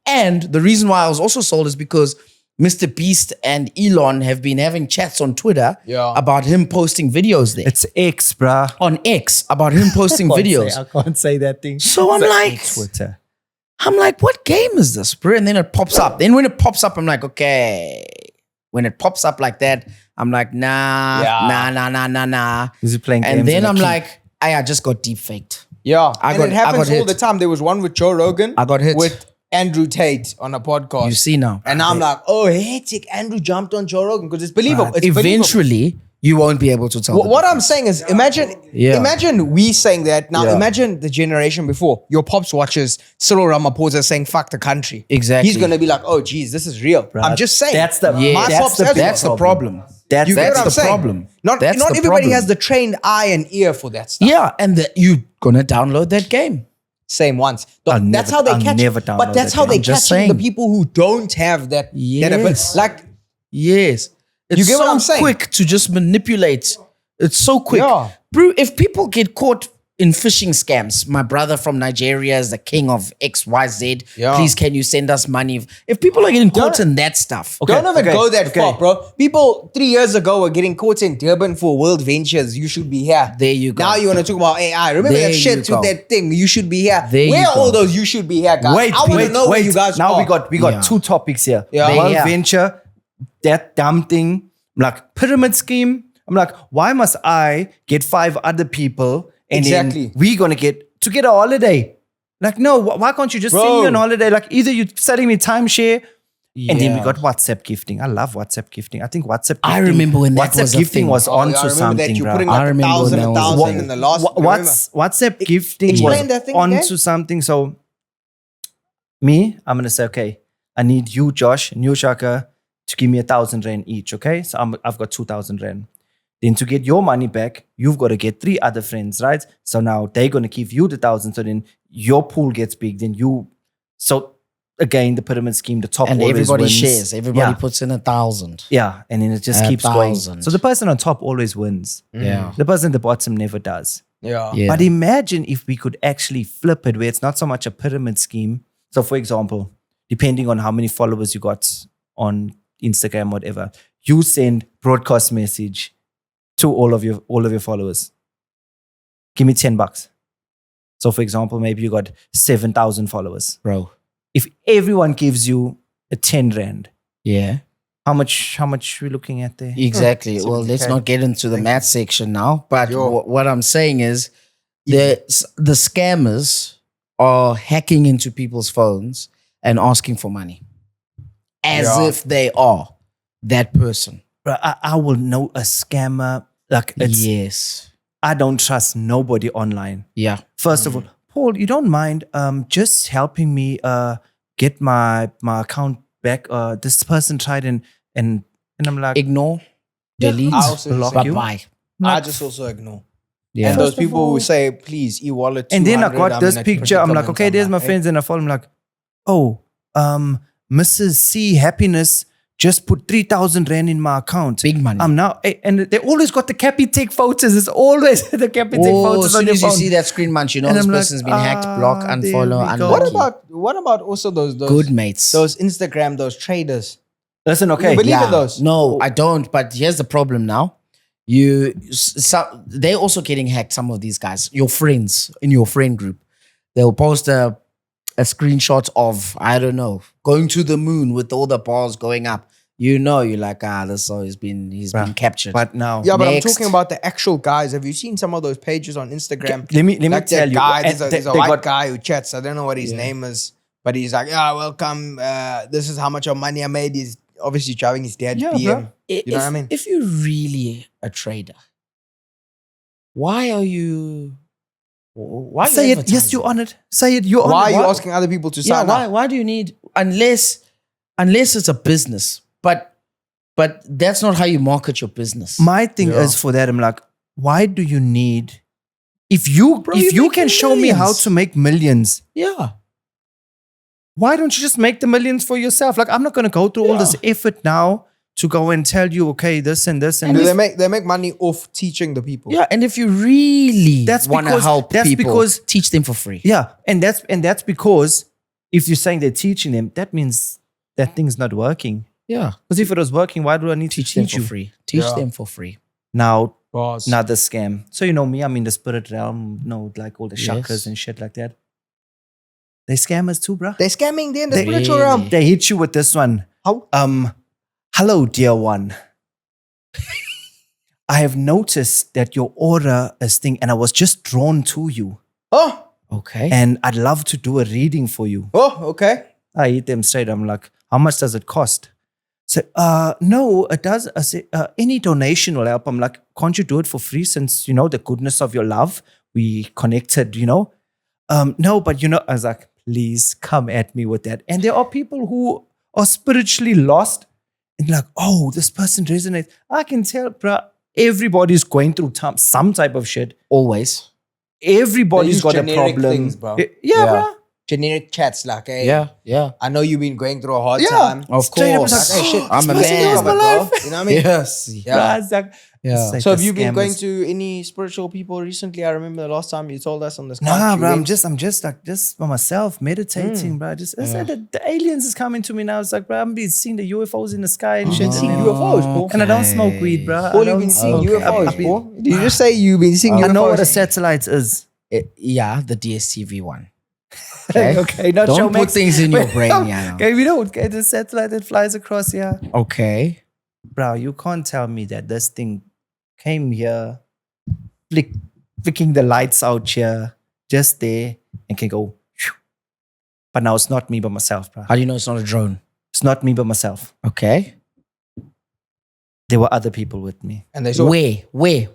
And the reason why I was also sold is because Mr. Beast and Elon have been having chats on Twitter Yeah. about him posting videos there. It's X, bruh. On X, about him posting videos. I can't say that thing. So I'm like, Twitter. what game is this, bro? And then it pops up. Then when it pops up, I'm like, okay. When it pops up like that, I'm like, nah. Is he playing games? And then in a I'm key? like, I just got deep faked. Yeah. I and got- it I happens got all hit. the time. There was one with Joe Rogan. I got hit. With Andrew Tate on a podcast. You see now. And I'm like, oh, hectic. Andrew jumped on Joe Rogan because it's believable. It's believable. Eventually, you won't be able to tell. What I'm saying is, imagine we saying that. Now, Yeah. imagine the generation before. Your pops watches Cyril Ramaphosa saying "fuck the country." Exactly. He's gonna be like, "Oh, geez, this is real." I'm just saying. That's the My pops has That's the problem. That's You get That's what I'm the saying? problem. Not That's the everybody problem. has the trained eye and ear for that stuff. Yeah, and you're gonna download that game. Same once. I'll That's never- how they I'll catch. never But download that's that how game. they I'm just catch the saying. people who don't have that. Yes. Like Yes. It's You get what so I'm saying? quick to just manipulate. It's so quick. Yeah. Bro, if people get caught in phishing scams, my brother from Nigeria is the king of XYZ. Yeah. Please, can you send us money? If people are getting caught in that stuff, Don't even go that far, bro. People 3 years ago were getting caught in Durban for World Ventures. You should be here. There you go. Now you want to talk about AI. Remember There that you shit with go. that thing. You should be here. There Where you are all go. those you should be here, guys? Wait, I want to know where you guys now are. we got Yeah. 2 topics here. Yeah. World Yeah. venture, that damn thing. I'm like, pyramid scheme. I'm like, why must I get 5 other people and Exactly. then we gonna get a holiday? Like, no, why can't you just send me on holiday? Like, either you're selling me timeshare, and then we got WhatsApp gifting. I love WhatsApp gifting. I think WhatsApp gifting, I remember when that WhatsApp was a gifting thing. was Oh, yeah, I onto remember something, that. You're bro. putting I like remember when that was a 1,000 thing. in the last. WhatsApp gifting Explain was that thing onto again. something. So me, I'm gonna say, okay, I need you, Josh, and you, Shaka, to give me 1,000 rand each. Okay, so I've got 2,000 rand. Then to get your money back, you've got to get 3 other friends, right? So now they're gonna give you the 1,000. So then your pool gets big. Then you, so again, the pyramid scheme, the top and always everybody wins. shares. Everybody Yeah. puts in 1,000. Yeah, and then it just keeps going. 1,000. So the person on top always wins. Yeah. The person at the bottom never does. Yeah. Yeah. But imagine if we could actually flip it where it's not so much a pyramid scheme. So for example, depending on how many followers you got on Instagram, whatever, you send broadcast message to all of your followers. Give me $10. So for example, maybe you got 7,000 followers. Bro. If everyone gives you a 10 rand, Yeah. how much we looking at there? Exactly. Well, let's 70K. not get into the math section now. But Yo. what I'm saying is the scammers are hacking into people's phones and asking for money as Yeah. if they are that person. Bro, I will know a scammer. Like, Yes. I don't trust nobody online. Yeah. First of all, Paul, you don't mind just helping me get my account back? This person tried and I'm like, Ignore, delete, I also block bye you. bye. I just also ignore. Yeah. And those First of people who all- say, please, e-wallet and then I 200, got I'm this in a picture. I'm like, predicament. okay, there's I'm my like, friends, and I follow. I'm like, oh, Mrs. C Happiness just put 3,000 rand in my account. Big money. I'm now, and they always got the Capitec photos. It's always the Capitec Oh, photos as on soon your as you phone. see that screen munch, you know And this I'm like, person's been hacked, block, there unfollow, we go. unlucky. What about also those Good mates. those Instagram, those traders? Listen, okay. You believe in those? No, I don't. But here's the problem now. They're also getting hacked, some of these guys, your friends in your friend group. They'll post a screenshot of, I don't know, going to the moon with all the bars going up. You know, you're like, this so he's been captured. But now, Yeah, but Next. I'm talking about the actual guys. Have you seen some of those pages on Instagram? let me Like tell that you. guy, and there's a they white got- guy who chats. I don't know what his name is, but he's like, yeah, welcome. This is how much of money I made. He's obviously driving his dad's Yeah, BM. bro. You know what I mean? If you're really a trader, why are you? Why are you Say it. Yes, you're advertising? on it. Say it. You're on Why it. are you asking other people to Yeah, sign why? up? Why do you need unless it's a business? But that's not how you market your business. My thing Yeah. is for that, I'm like, why do you need? If you you're can making show me how millions. to make millions, Yeah. why don't you just make the millions for yourself? Like, I'm not going to go through all this effort now to go and tell you, okay, this and this and Do this. they make money off teaching the people? Yeah, and if you really That's want to because- help that's people, because- teach them for free. Yeah, and that's because if you're saying they're teaching them, that means that thing's not working. Yeah, Because if it was working, why do I need teach to them teach for you? free. Teach Yeah. them for free. Now, Bars. another scam. So you know me, I'm in the spirit realm, like all the chakras Yes. and shit like that. They scammers too, bro. They're scamming there in the They- spiritual Really? realm. They hit you with this one. How? Hello, dear one. I have noticed that your aura is thing, and I was just drawn to you. Oh, Okay. And I'd love to do a reading for you. okay. I hit them straight. I'm like, how much does it cost? So, no, it does. I say, any donation will help. I'm like, can't you do it for free since, you know, the goodness of your love? We connected, you know? No, but, you know, I was like, please come at me with that. And there are people who are spiritually lost and like, oh, this person resonates. I can tell, bro, everybody's going through some type of shit. Always. Everybody's use got a generic problem. things, bro. Yeah, Yeah. bro. generic chats like, hey, Yeah. I know you've been going through a hard Yeah. time. Of Straight up, course. it's like, Hey, shit, I'm a spicy man. news, my bro. life. You know what I mean? Yes. Yeah. Bruh, it's like, Yeah. it's like So have the you been going scammers. to any spiritual people recently? I remember the last time you told us on this. Nah, couch, you bro, I'm went- just by myself meditating, bro. I said that the aliens is coming to me now. It's like, bro, I'm been seeing the UFOs in the sky and shit. seeing and- UFOs, Paul. And I don't smoke weed, bro. Paul, I you've been don't seeing smoke- UFOs, I've been- Paul. Did you just say you've been seeing UFOs? I know what a satellite is. Yeah, the DSTV one. Okay, not Don't Showmax. put things in your Wait, brain, no. yeah. Okay, we don't get the satellite that flies across here. Okay. Bro, you can't tell me that this thing came here, flicking the lights out here, just there, and can go. Whew. But now it's not me by myself, bro. How do you know it's not a drone? It's not me by myself. Okay. There were other people with me. And they saw Where?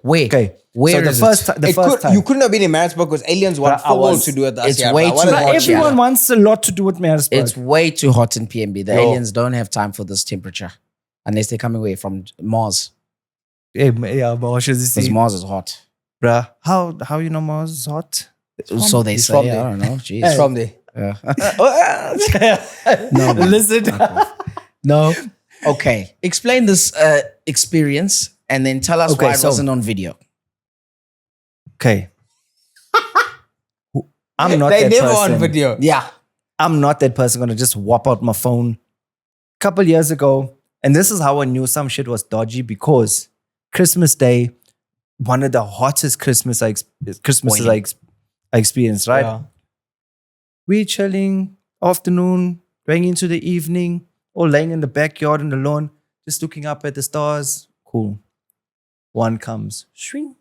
Okay. Where so is the first, it? the first time. You couldn't have been in Maritzburg because aliens want Bruh, I full was- to do with us. it's here, way bruh. What too is hot, that? yeah. Everyone wants a lot to do with Maritzburg. It's way too hot in PNB. The Yo. aliens don't have time for this temperature unless they're coming away from Mars. Hey, yeah, Mars is Because Mars is hot. bruh. How you know Mars is hot? So they He's say. from I there. don't know. Jeez. It's from there. No, man. Listen. No. Okay. Explain this experience and then tell us Okay, why it so- wasn't on video. Okay. I'm not They that never person. on video. Yeah. I'm not that person gonna just whop out my phone. A couple years ago, and this is how I knew some shit was dodgy because Christmas Day, one of the hottest Christmases I experienced, right? Yeah. We chilling, afternoon, going into the evening, all laying in the backyard on the lawn, just looking up at the stars. Cool. One comes. Shring.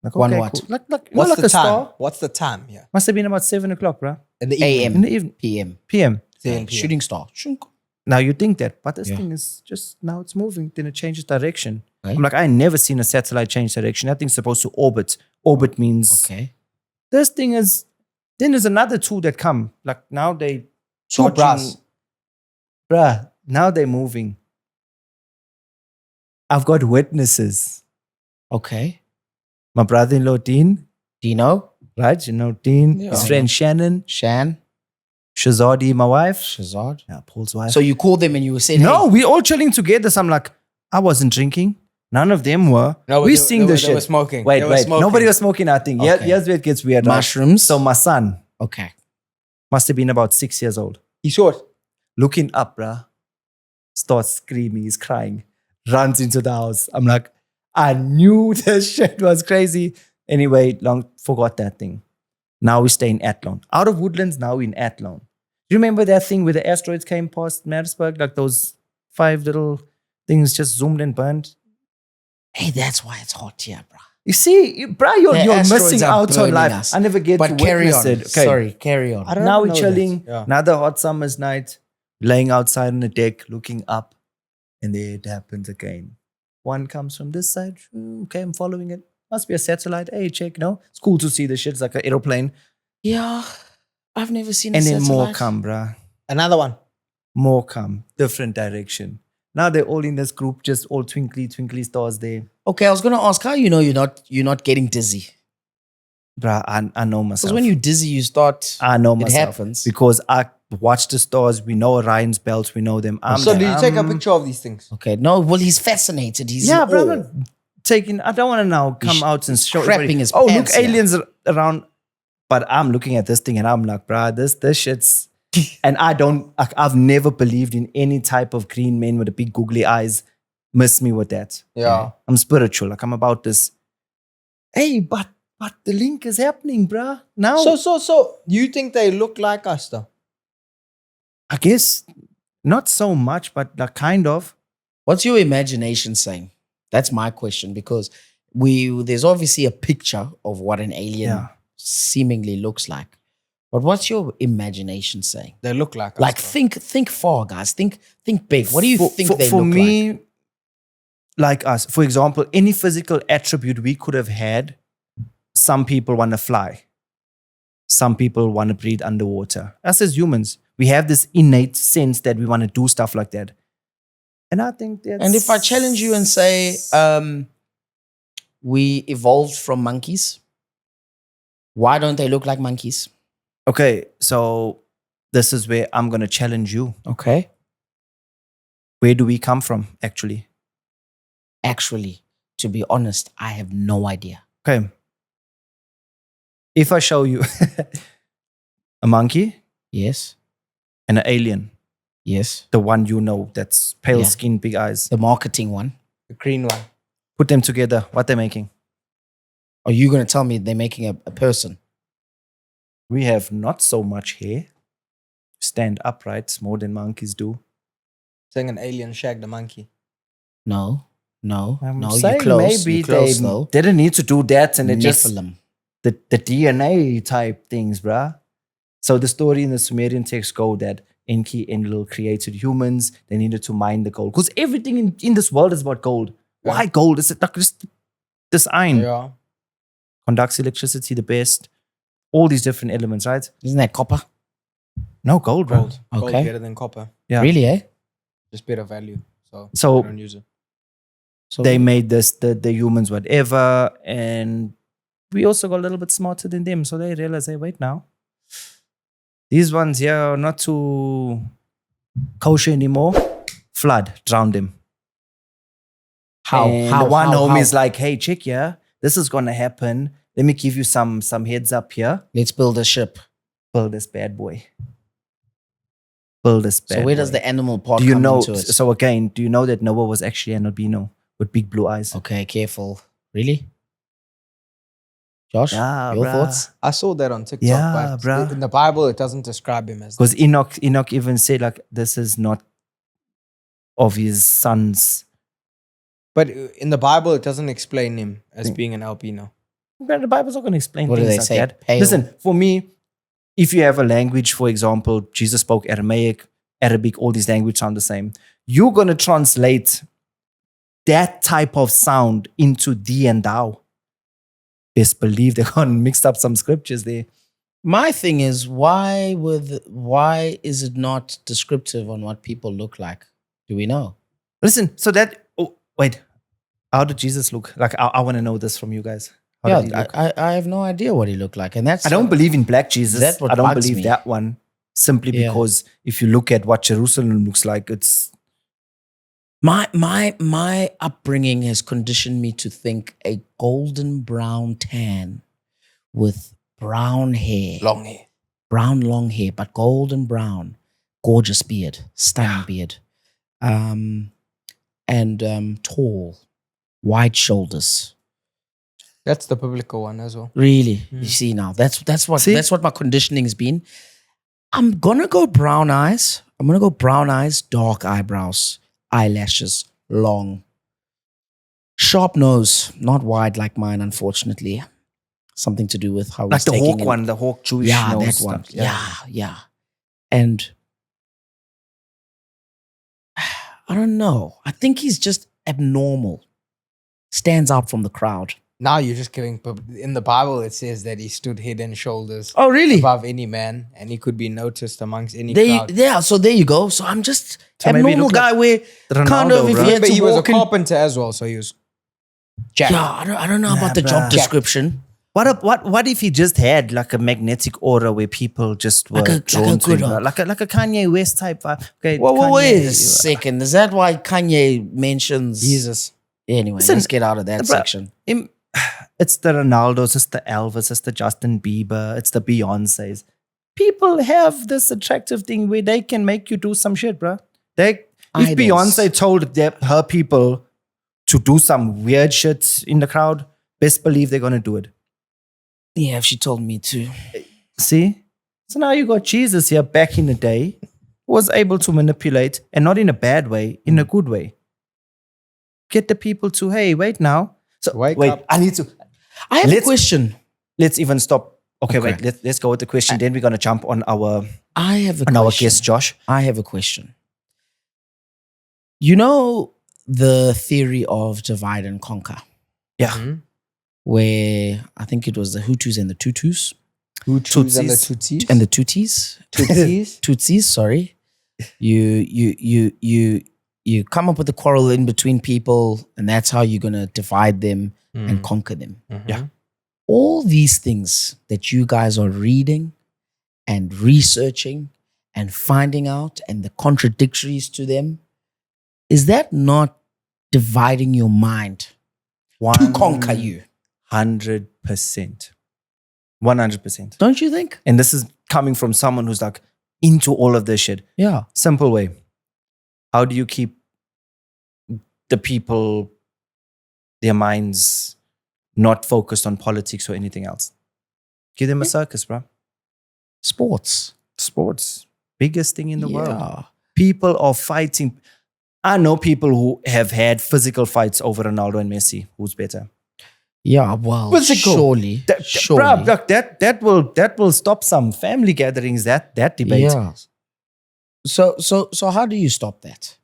Like, One what? Cool. Like, What's like the a time? star. What's the time? Yeah. Must have been about 7 o'clock, bro. In the AM. In the evening. PM. PM. 7 p.m. Shooting star. Shunk. Now you think that, but this Yeah. thing is just now it's moving, then it changes direction. Okay. I'm like, I never seen a satellite change direction. That thing's supposed to orbit. Orbit means Okay. this thing is. Then there's another two that come. Like now they Two dodging- brass. bruh. Now they're moving. I've got witnesses. Okay. My brother-in-law Dean, Dino. right? You know Dean, Yeah. his friend Shannon, Shan. Shazadi, my wife, Shazad. yeah, Paul's wife. So you called them and you were saying, no, hey, we all chilling together. So I'm like, I wasn't drinking. None of them were. No, but we they- sing they the were- shit. they were smoking. Wait, They were wait. smoking. Nobody was smoking nothing. Yeah, Okay. here's where it gets weird. right? mushrooms. So my son Okay. must have been about 6 years old. He saw it. Looking up, bruh. Starts screaming. He's crying. Runs into the house. I'm like, I knew this shit was crazy. Anyway, long forgot that thing. Now we stay in Athlone. Out of Woodlands, now we're in Athlone. Do you remember that thing where the asteroids came past Maritzburg? Like those 5 little things just zoomed and burned? Hey, that's why it's hot here, bro. You see, bruh, you're The asteroids missing are out on burning life. us. I never get to But carry witness on. it. Okay. Sorry, carry on. I don't Now even we're know chilling. that. Yeah. Another hot summer's night, laying outside on the deck, looking up, and there it happens again. One comes from this side. Okay, I'm following it. Must be a satellite. Hey, check. No, it's cool to see the shit. It's like an aeroplane. Yeah. I've never seen And a then more satellite. come, bruh. Another one. More come. Different direction. Now they're all in this group, just all twinkly, twinkly stars there. Okay, I was gonna ask how you know you're not getting dizzy. Bruh, I know myself. Because when you're dizzy, you start. I know it myself. happens. Because I watch the stars. We know Orion's belt. We know them. So did you take a picture of these things? Okay, no, well, he's fascinated. He's Yeah, in bro. awe. I'm not taking. I don't want to now come He's out and show crapping everybody, his oh, look, pants here." aliens around. But I'm looking at this thing and I'm like, bruh, this shit's. And I've never believed in any type of green men with the big googly eyes. Miss me with that. Yeah. I'm spiritual. Like I'm about this. Hey, but the link is happening, bruh. Now, So you think they look like us though? I guess not so much, but like kind of. What's your imagination saying? That's my question because there's obviously a picture of what an alien Yeah. seemingly looks like. But what's your imagination saying? They look like us. Like bro. think far, guys. Think big. What do you think they for look me, like? like us, for example, any physical attribute we could have had, some people want to fly. Some people want to breathe underwater. Us as humans, we have this innate sense that we want to do stuff like that. And I think that's... And if I challenge you and say we evolved from monkeys, why don't they look like monkeys? Okay, so this is where I'm going to challenge you. Okay. Where do we come from, actually? Actually, to be honest, I have no idea. Okay. If I show you a monkey Yes. and an alien, Yes. the one you know, that's pale Yeah. skin, big eyes, The marketing one. The green one. put them together, what they're making? Are you going to tell me they're making a person? We have not so much hair. Stand upright more than monkeys do. Saying an alien shagged a monkey. No. No. I'm no, saying you're close. maybe You're close, they though. didn't need to do that, and they just Nephilim. the DNA type things, bruh. So the story in the Sumerian text go that Enki and Enlil created humans. They needed to mine the gold. Because everything in this world is about gold. Yeah. Why gold? Is it like just this iron? Yeah. Conducts electricity the best. All these different elements, right? Isn't that copper? No, gold, bro. Gold. Gold Okay. better than copper. Yeah. Really, eh? Just better value. So So I don't use it. So they made this, the humans, whatever. And we also got a little bit smarter than them. So they realized, hey, wait now. These ones here are not too kosher anymore. Flood, drowned them. how? And How? the one how, homie how? is like, hey, chick, yeah, this is gonna happen. Let me give you some heads up here. Let's build a ship. Build this bad boy. Build this bad So where does boy. the animal part Do you come know? into it? So again, do you know that Noah was actually an albino with big blue eyes? Okay, careful. Really? Josh, Yeah, your bruh. thoughts? I saw that on TikTok. Yeah, but bruh. in the Bible, it doesn't describe him as that. Because Enoch even said like, this is not of his sons. But in the Bible, it doesn't explain him as being an albino. But the Bible's not going to explain What do things they like say? that. Pale? Listen, for me, if you have a language, for example, Jesus spoke Aramaic, Arabic, all these languages sound the same. You're going to translate that type of sound into thee and thou. Best believe they're going to mix up some scriptures there. My thing is, why is it not descriptive on what people look like? Do we know? Listen, so that, oh, wait, how did Jesus look? Like, I want to know this from you guys. How did he look? I have no idea what he looked like, and that's I don't believe in black Jesus. That's what I don't bugs believe me. that one simply Yeah. because if you look at what Jerusalem looks like, it's my upbringing has conditioned me to think a golden brown tan with brown hair, Long hair. brown long hair, but golden brown, gorgeous beard, stunning beard, and tall, wide shoulders. That's the biblical one as well. Really, you see now, that's what See? that's what my conditioning has been. I'm gonna go brown eyes. I'm gonna go brown eyes, dark eyebrows, eyelashes, long, sharp nose, not wide like mine, unfortunately. Something to do with how like he's the taking hawk it. one, the hawk Jewish Yeah, nose that stuff. one. Yeah. And I don't know. I think he's just abnormal. Stands out from the crowd. Now you're just giving. In the Bible, it says that he stood head and shoulders Oh, really? above any man, and he could be noticed amongst any There, crowd. yeah. So there you go. So I'm just So maybe he abnormal looked guy where Ronaldo, kind of if bro. he had But to he was a walk in. carpenter as well, so he was jacked. Yeah, I don't know about the Nah, job bruh. description. What if he just had like a magnetic aura where people just were Like a drawn to good him, bro? hawk. like a Kanye West type vibe? Okay, Well, wait a Kanye, second. Is that why Kanye mentions Jesus. Anyway, Listen, let's get out of that bruh, section. It's the Ronaldos, it's the Elvis, it's the Justin Bieber, it's the Beyoncés. People have this attractive thing where they can make you do some shit, bro. If Idols. Beyonce told her people to do some weird shit in the crowd, best believe they're gonna do it. Yeah, if she told me to. See? So now you got Jesus here back in the day, who was able to manipulate, and not in a bad way, in a good way. Get the people to, hey, wait now. So Wake wait, up. I need to. I have a Let's- question. Let's even stop. Okay, Okay. wait. Let's go with the question. Then we're gonna jump on our I have a our question. guest, Josh. I have a question. You know the theory of divide and conquer, Yeah. Mhm. where I think it was the Hutus and the Tutus Hutus and the Tutsis. Tutsis. and the Tutsis. Tutsis. Tutsis, sorry. You come up with a quarrel in between people, and that's how you're gonna divide them and conquer them. Yeah. All these things that you guys are reading and researching and finding out and the contradictories to them, is that not dividing your mind to conquer you? 100%. 100%. Don't you think? And this is coming from someone who's like into all of this shit. Yeah. Simple way. How do you keep the people, their minds not focused on politics or anything else? Give them a circus, bro. Sports. Biggest thing in the world. Yeah. People are fighting. I know people who have had physical fights over Ronaldo and Messi. Who's better? Yeah, well, Physical. surely. Bruh, look, that will stop some family gatherings, that debate. Yeah. So how do you stop that?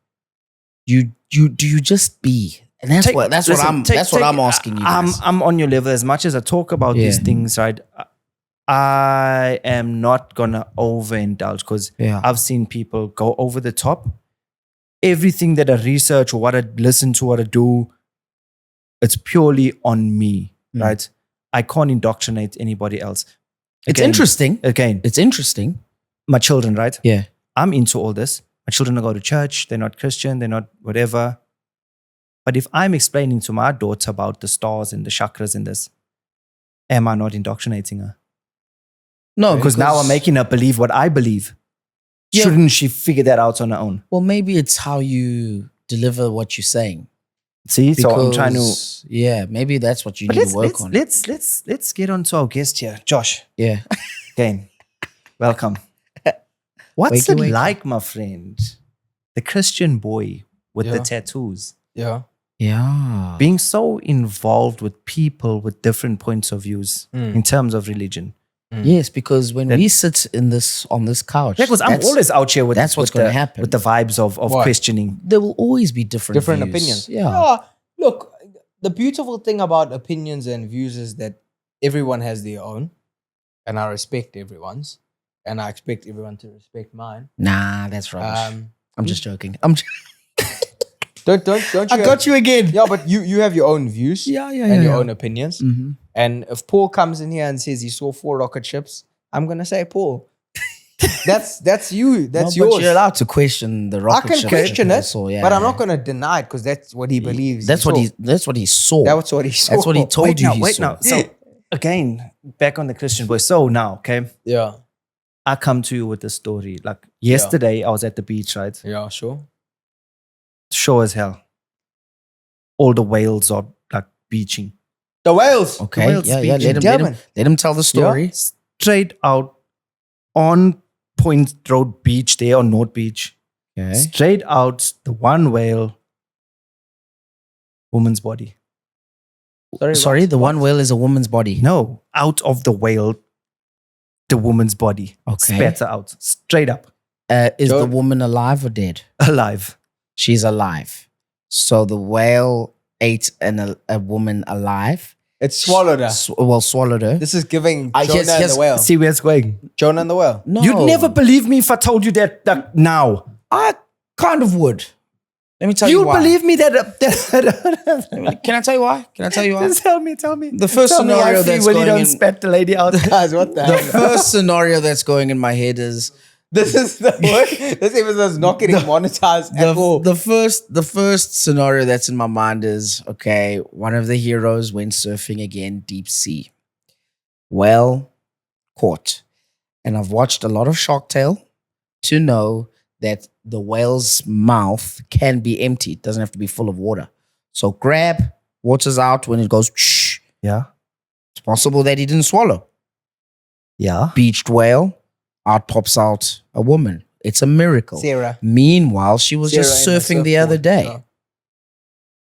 Do you just be? And that's what I'm asking you guys. I'm on your level. As much as I talk about these things, right? I am not gonna overindulge because I've seen people go over the top. Everything that I research or what I listen to, what I do, it's purely on me, right? I can't indoctrinate anybody else. It's interesting. Again, It's interesting. my children, right? Yeah. I'm into all this. My children don't go to church. They're not Christian. They're not whatever. But if I'm explaining to my daughter about the stars and the chakras and this, am I not indoctrinating her? No, Because now I'm making her believe what I believe. Yeah. Shouldn't she figure that out on her own? Well, maybe it's how you deliver what you're saying. See, so I'm trying to. Yeah, maybe that's what you But need to work on. let's get on to our guest here, Josh. Yeah. Again, welcome. What's Wakey, it wakey. like, my friend? The Christian boy with the Yeah. tattoos, Yeah. Yeah. being so involved with people with different points of views in terms of religion. Yes, because when we sit on this couch, Yeah, because I'm always out here with that's what's with gonna the- happen. with the vibes of What? questioning. there will always be different views. opinions. Yeah. Look, the beautiful thing about opinions and views is that everyone has their own, and I respect everyone's, and I expect everyone to respect mine. Nah, that's rubbish. I'm just joking. Don't you? you again. Yeah, but you have your own views. Yeah, and your own opinions. Mm-hmm. And if Paul comes in here and says he saw 4 rocket ships, I'm gonna say, Paul, that's you. That's But yours. you're allowed to question the I rocket can ship question it, also, yeah. but I'm not gonna deny it because that's what he believes. That's what he saw. That's what he saw. That's what he told you he Wait saw. now. So again, back on the Christian boy. So now, okay, Yeah. I come to you with a story. Like yesterday, I was at the beach, right? Yeah. Sure. Sure as hell. All the whales are like beaching. The whales. Okay, whales yeah. speaking Let him tell the story. Straight out on Point Road Beach there on North Beach. Okay. Straight out the one whale, woman's body. Sorry, the one whale is a woman's body. No, out of the whale, the woman's body. Okay. Spat her out. Straight up. Is Joe- the woman alive or dead? Alive. She's alive. So the whale ate a woman alive. It's swallowed her. Swallowed her. This is giving I Jonah guess- and yes, the whale. See where it's going. Jonah and the whale. No, You'd never believe me if I told you that now. I kind of would. Let me tell you You'd why. believe me that. Can I tell you why? Just tell me. The first Tell me why scenario Free that's Willy going don't in- spat the lady out. Guys, what the The heck? first scenario that's going in my head is This is the word. This episode's not getting monetized at all. the first scenario that's in my mind is, okay, one of the heroes went surfing again, deep sea. Well, caught. And I've watched a lot of Shark Tale to know that the whale's mouth can be empty. It doesn't have to be full of water. So grab, water's out when it goes, shh. Yeah. It's possible that he didn't swallow. Yeah. Beached whale, out pops out a woman. It's a miracle. Sarah. Meanwhile, she was Sarah just in the surfing the other surfboard. day. Yeah.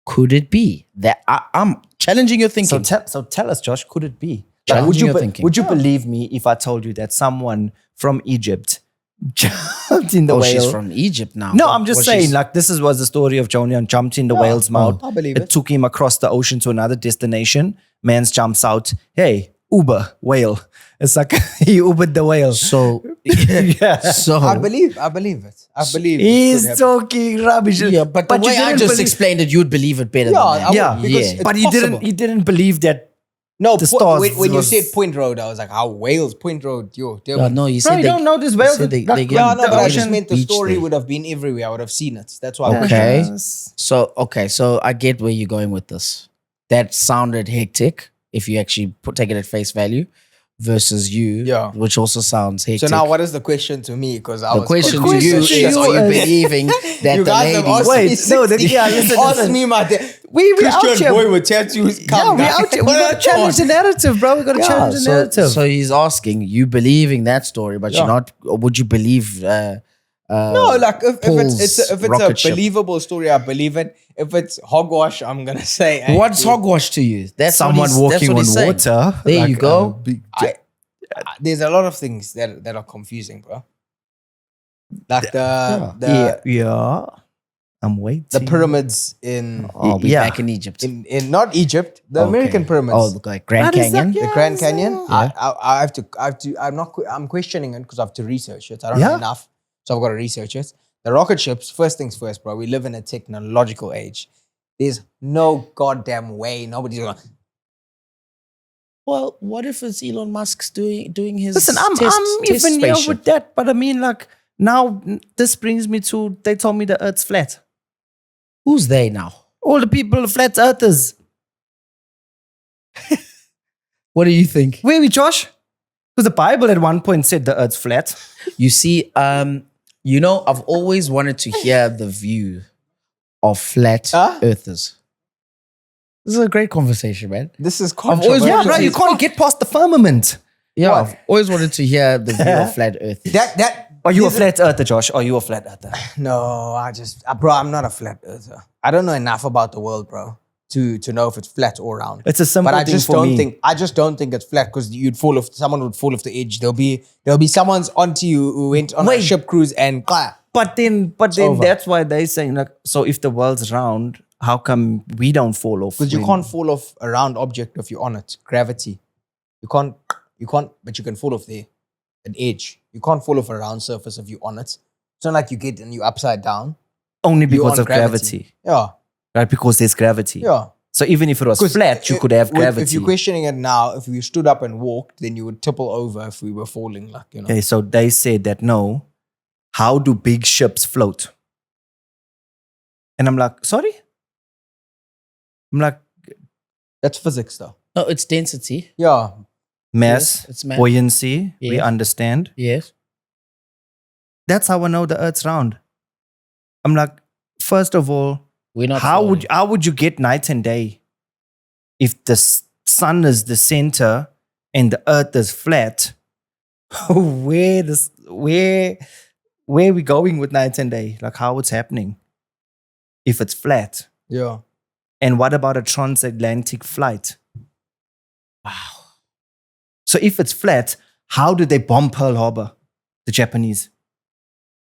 Could it be that I'm challenging your thinking? So tell us, Josh, could it be? Challenging your thinking. Would you believe me if I told you that someone from Egypt jumped in the whale? She's from Egypt now. No, I'm just Was saying, she- like, this was the story of Jonah and jumped in the whale's mouth. I believe It it. took him across the ocean to another destination. Man's jumps out. Hey, Uber, whale. It's like he Ubered the whale. So, Yeah. so I believe it. I believe it could He's happen. talking rubbish. yeah, but the you way I didn't just believe- explained it, you'd believe it better Yeah, than that. I would, Yeah, because yeah. it's but possible. he didn't believe that No, the stars when you was- said Point Road, I was like, "How Wales Point Road? Yo, No, you Bro, said you don't know this you Wales. said they Like, get Yeah, no, but I just ocean meant the beach story there. would have been everywhere. I would have seen it. That's why. Okay. Yes. So I get where you're going with this. That sounded hectic if you actually take it at face value versus you, Yeah. which also sounds hectic. So now, what is the question to me? Because I the was question to confused you as shit. is: Are you is- believing that You the guys have ladies? asked Wait, me no, 60. yeah, listen, Ask listen. me my We out Christian here. boy with tattoos. Yeah, Come we now. out here. We What gotta I challenge the want? narrative, bro. We gotta challenge the narrative. So he's asking, you believing that story, but you're Yeah. not. Or would you believe? No, like if Paul's it's a rocket ship. believable story, I believe it. If it's hogwash, I'm gonna say. hey, What's dude, hogwash to you? That's what Someone he's- that's walking what on he's saying. water. There like you go. a big There's a lot of things that are confusing, bro. Like the yeah. I'm waiting. the pyramids in Oh, we're Yeah. back in Egypt. in not Egypt, the Okay. American pyramids. Oh, look like Grand That is Canyon. like- The Grand Canyon. Yeah. I have to. I'm questioning it because I have to research it. I don't know Yeah. enough, so I've got to research it. The rocket ships. First things first, bro. We live in a technological age. There's no goddamn way nobody's gonna. Well, what if it's Elon Musk's doing his Listen, I'm test even here spaceship? with that, but I mean, like, now this brings me to they told me the Earth's flat. Who's they now? All the people are flat earthers. What do you think? Where we, Josh? Because the Bible at one point said the Earth's flat. You see, I've always wanted to hear the view of flat Huh? earthers. This is a great conversation, man. This is always controversial. Yeah, bro, you can't get past the firmament. Yeah, What? I've always wanted to hear the view of flat earthers. That. Are you a here's flat earther, Josh? Are you a flat earther? No, bro, I'm not a flat earther. I don't know enough about the world, bro, to know if it's flat or round. It's a simple But I thing just for don't me. think it's flat because someone would fall off the edge. There'll be someone's onto you who went on a ship cruise and But then over. that's why they saying like, so if the world's round, how come we don't fall off? because you when- can't fall off a round object if you're on it. Gravity. You can't, but you can fall off there. An edge. You can't fall off a round surface if you're on it. It's not like you get and you're upside down. only You're because on of gravity. Yeah. Right? Because there's gravity. Yeah. So even if it was 'Cause flat, you could have if gravity. you're questioning it now, if we stood up and walked, then you would tipple over if we were falling, like, you know. Okay, so they said that no. How do big ships float? And I'm like, sorry? I'm like, That's physics, though. No, it's density. Yeah. mass, it's mass. buoyancy, we Yes. understand. Yes. That's how I know the Earth's round. I'm like, first of all, We're not. how floating. would you get night and day if the sun is the center and the Earth is flat? where are we going with night and day? Like how it's happening if it's flat? Yeah. And what about a transatlantic flight? Wow. So if it's flat, how did they bomb Pearl Harbor, the Japanese?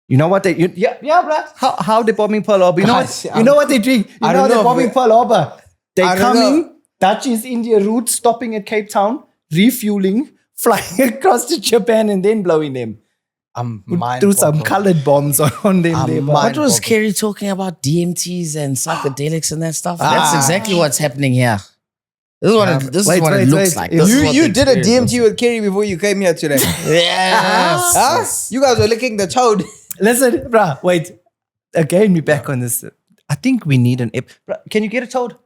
You know what bro. How they bombing Pearl Harbor? Guys, You know what they're doing? You I know don't they're know, bombing but- Pearl Harbor. They're I don't coming, Dutch East India route, stopping at Cape Town, refueling, flying across to Japan, and then blowing them. I'm Threw some colored bombs on them I'm there. bro. mind- What was boggling. Kerry talking about? DMTs and psychedelics and that stuff. That's exactly what's happening here. This is what it Wait, looks wait. like. You- This is what You the did a experience DMT with Kerry before you came here today. was. Yes. Huh? You guys were licking the toad. Listen, bruh, wait. Again, we back on this. I think we need an bruh, can you get a toad?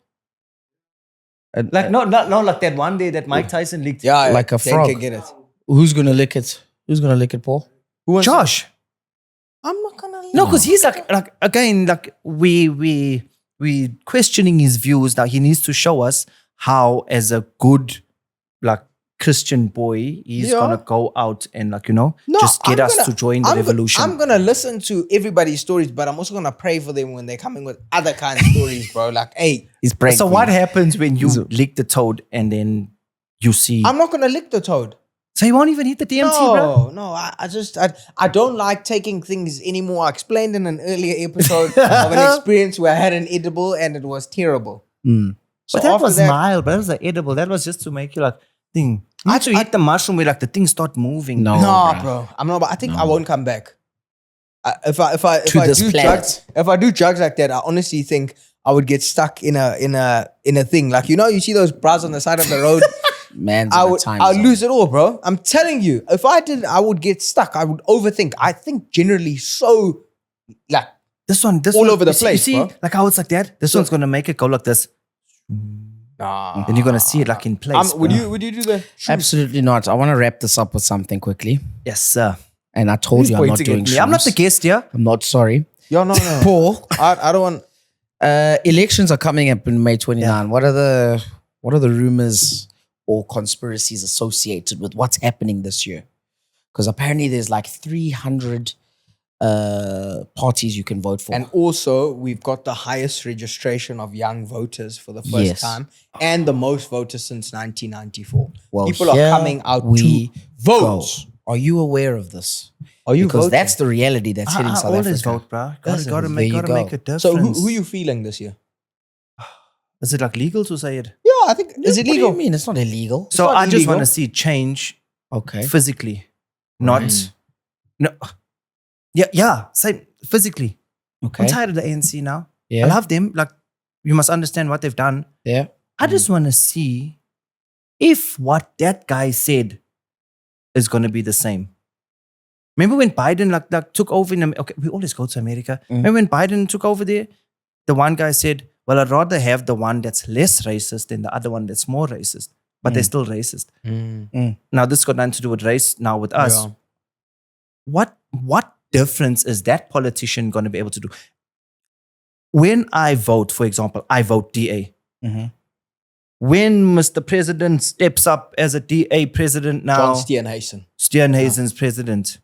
Like no, like that one day that Mike Tyson licked. Yeah, Like a Dan frog. can get it. Who's gonna lick it? Who's gonna lick it, Paul? Who wants Josh. I'm not gonna. No, because he's like again, like we questioning his views. Now he needs to show us how, as a good like Christian boy, he's Yeah. gonna go out and No, just get I'm us gonna- to join the I'm go- revolution. I'm gonna listen to everybody's stories, but I'm also gonna pray for them when they're coming with other kinds of stories, bro. Like, hey, He's praying. so for what you. happens when you lick the toad and then you see? I'm not gonna lick the toad. So you won't even hit the DMT, bro. No, I don't like taking things anymore. I explained in an earlier episode of an experience where I had an edible and it was terrible. So But that after was mild, but that was like edible. That was just to make you like thing. You need to hit the mushroom where like the thing start moving. No. Nah, bruh. bro. I'm not. I think I won't come back. If I To this do planet. drugs, if I do drugs like that, I honestly think I would get stuck in a thing. Like, you see those bras on the side of the road. Man's I in the would time I'd zone. lose it all, bro. I'm telling you. If I did, I would get stuck. I would overthink. I think generally so like This one all over the you see- place, You see, bro. like how it's like that. This one's gonna make it go like this, nah. and you're gonna see it like in place. Would bro. you do the Absolutely not. I want to wrap this up with something quickly. Yes, sir. And I told He's you I'm not pointing doing at me. I'm not the shrooms. guest here. I'm not sorry. Yo, no. Paul, I don't want elections are coming up in May 29. What are the rumors or conspiracies associated with what's happening this year? Because apparently there's like 300 parties you can vote for. and also we've got the highest registration of young voters for the first Yes. time and the most voters since 1994. Well, People are here coming out we to vote. go. Are you aware of this? Are you Because voting? that's the reality that's hitting I South always Africa. vote, bro. That's Gotta it. make There you make go. a difference. So who you feeling this year? Is it like legal to say it? Yeah, I think is it What do legal? you mean? It's not illegal. So not I just illegal. want to see change Okay. physically, not Right. no. Yeah. Same physically. Okay. I'm tired of the ANC now. Yeah. I love them. Like, you must understand what they've done. Yeah. I just want to see if what that guy said is going to be the same. Remember when Biden like took over in America? Okay, we always go to America. Remember when Biden took over there? The one guy said, well, I'd rather have the one that's less racist than the other one that's more racist. But they're still racist. Now, this got nothing to do with race now with us. Yeah. What difference is that politician going to be able to do? When I vote, for example, I vote DA. Mhm. When Mr. President steps up as a DA president now, John Steenhuisen. Steenhuisen's president,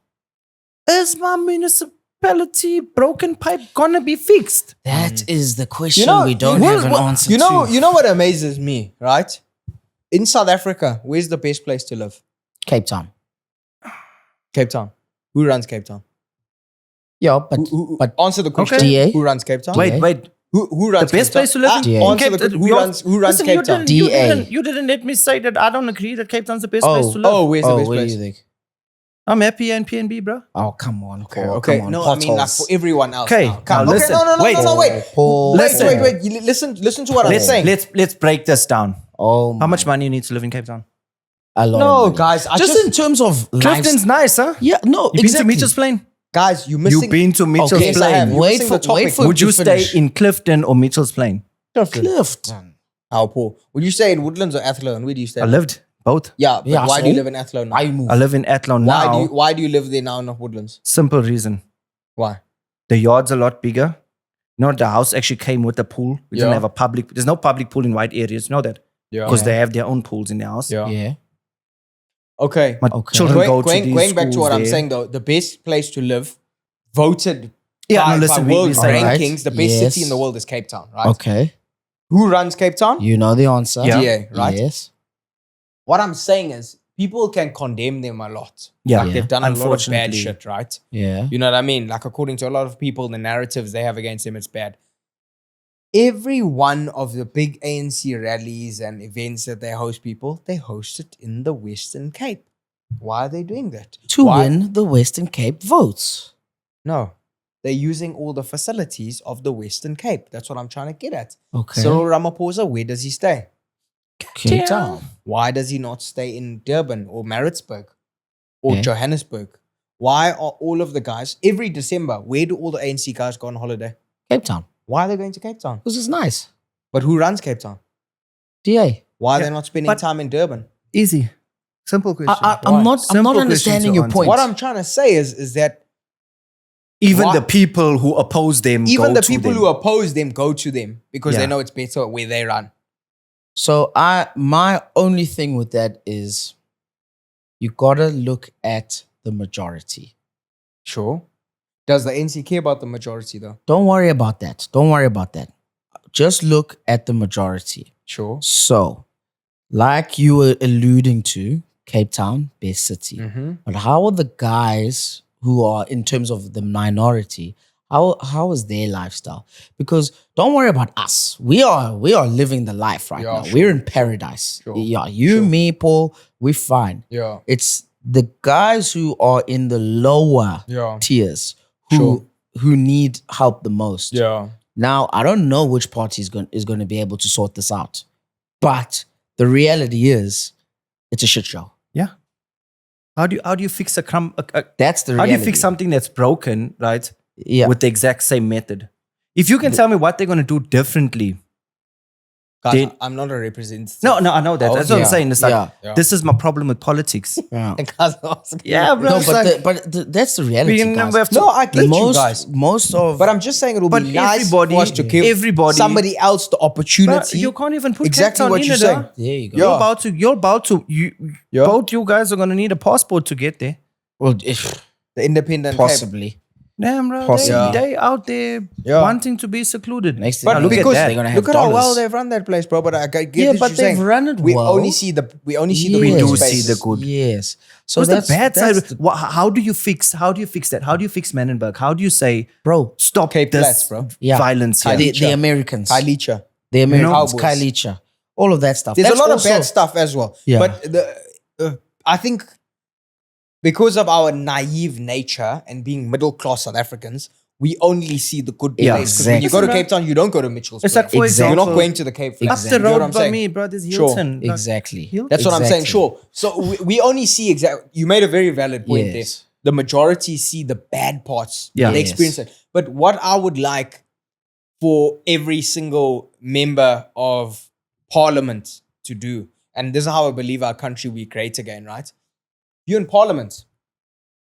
is my municipality broken pipe gonna be fixed? That is the question we don't have an answer you know, to. You know what amazes me, right? In South Africa, where's the best place to live? Cape Town. Cape Town. Who runs Cape Town? Yeah, but but Answer the question. DA? Who runs Cape Town? Wait, DA? wait. Who runs The best Cape Town? place to live in? DA. Answer Cape the question. we all- Who runs Listen, Cape Town? DA. You didn't let me say that I don't agree that Cape Town's the best place to live. Oh, where's the best what do place? you think? I'm happy in PNB, bro. Oh, come on, Paul. Okay, Come on, no, I mean like potholes. for everyone else. Okay, now. Come. now Okay, listen. no, wait. Paul. Wait. You listen to what I'm saying. Let's break this down. Oh, How much money you need to live in Cape Town? A lot. No, of money. guys, I just just in terms of Clifton's nice, huh? Yeah, no, You exactly. been to Mitchell's Plain? guys, you're missing. You've been to Mitchell's Okay, Yes, I have. Plain. You're Wait missing for- the topic. wait for- Would you to stay finish. in Clifton or Mitchell's Plain? Clifton. How Paul? Would you stay in Woodlands or Athlone? Where do you stay? I lived both. Yeah, but Yeah, why do you so? live in Athlone now? I move. I live in Athlone now. Why do you live there now, not Woodlands? Simple reason. Why? The yard's a lot bigger. You know, the house actually came with a pool. We Yeah. didn't have a public. There's no public pool in white areas. You know that? Yeah. Because they have their own pools in their house. Yeah. Yeah. Okay. My Okay. children go to these Going back to schools what I'm there. saying though, the best place to live, voted Yeah, by, no, listen, by we world say right. rankings, the best Yes. city in the world is Cape Town, right? Okay. Who runs Cape Town? You know the answer. Yeah. DA, right? Yes. What I'm saying is people can condemn them a lot. Yeah. Like Yeah. they've done a lot of bad Unfortunately. shit, right? Yeah. You know what I mean? Like according to a lot of people, the narratives they have against him, it's bad. Every one of the big ANC rallies and events that they host they host it in the Western Cape. Why are they doing that? To Why? win the Western Cape votes. No. They're using all the facilities of the Western Cape. That's what I'm trying to get at. Okay. Cyril Ramaphosa, where does he stay? Cape Town. Why does he not stay in Durban or Maritzburg or Yeah. Johannesburg? Why are all of the guys, every December, where do all the ANC guys go on holiday? Cape Town. Why are they going to Cape Town? Because it's nice. But who runs Cape Town? DA. Why are Yeah, they not spending but- time in Durban? Easy. Simple question. I'm not Simple understanding question your to answer. point. What I'm trying to say is that Even Why- the people who oppose them even go the to people them. who oppose them go to them because Yeah. they know it's better where they run. So my only thing with that is you gotta look at the majority. Sure. Does the ANC care about the majority though? Don't worry about that. Don't worry about that. Just look at the majority. Sure. So, like you were alluding to, Cape Town, best city. Mm-hmm. But how are the guys who are in terms of the minority? How is their lifestyle? Because don't worry about us. We are living the life right Yeah, now. sure, We're in paradise. sure, Yeah, you, sure. me, Paul, we're fine. Yeah. It's the guys who are in the lower Yeah. tiers Sure. who need help the most. Yeah. Now, I don't know which party is going to be able to sort this out. But the reality is, it's a shit show. Yeah. How do you fix That's the how reality. do you fix something that's broken, right? Yeah. With the exact same method. If you can tell me what they're going to do differently. Guys, I'm not a representative. No, I know that. That's what I'm saying. It's like, Yeah. this is my problem with politics. Yeah. Guys, I'm asking Yeah, you. bro. No, it's but like, that's the reality, we guys. have to- No, I get you guys. Most of But I'm just saying it will But be nice everybody- for us to give everybody- else the Bro, opportunity. you can't even put Exactly Cape Town what in you're it, saying. huh? there you go. Yeah. You're about to Yeah. both you guys are gonna need a passport to get there. Well, if The independent Cape. possibly. Damn, bro. Possibly. They out there Yeah. wanting to be secluded. Next thing But you know, because they're gonna have look at how well dollars. they've run that place, bro. But I get Yeah, what but you're they've saying. run it We well. only see the good We do spaces. see the good. Yes. So What's that's the bad that's side? How do you fix that? How do you fix Manenberg? How do you say, bro. stop Cape this Flats, bro. Yeah. violence here? The Americans, Kailicha. the Americans, Cowboys. Kailicha, all of that stuff. There's That's a lot also, of bad stuff as well. Yeah. But I think because of our naive nature and being middle class South Africans, we only see the good Yeah, place. 'Cause when you go to exactly. Cape Town, you don't go to Mitchell's. It's like, Square. for Exactly. You're not example, going to the Cape Flats. up Exactly. the You know what road I'm by saying? me, bro. There's Sure. Hilton. Like, Exactly. Hilton. That's what I'm saying. Exactly. Sure. So we only see exactly. You made a very valid point Yes. there. The majority see the bad parts. Yeah. They Yes. experience it. But what I would like for every single member of parliament to do, and this is how I believe our country will be great again, right? You're in parliament.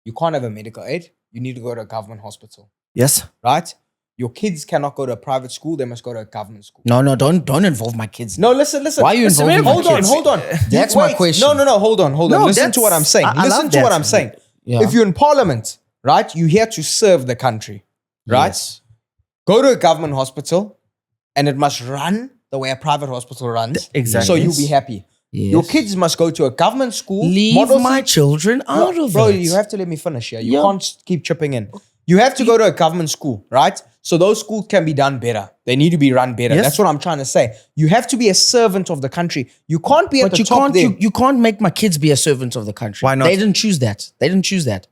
You can't have a medical aid. You need to go to a government hospital, Yes. right? Your kids cannot go to a private school. They must go to a government school. No, don't involve my kids. No, listen. Why are you Listen, involving my Hold on, kids? hold on. That's my question. No, hold on. No, Listen to what I'm saying. I Listen love to what that. I'm saying. Yeah. If you're in parliament, right, you're here to serve the country, right? Yes. Go to a government hospital and it must run the way a private hospital runs. Exactly. So you'll be happy. Yes. Your kids must go to a government school. Leave model my city- children out of Bro, it. you have to let me finish here. You Yeah. can't keep chipping in. You have to go to a government school, right? So those schools can be done better. They need to be run better. Yes. That's what I'm trying to say. You have to be a servant of the country. You can't be at But the you top can't there. you can't make my kids be a servant of the country. Why not? They didn't choose that. They didn't choose that.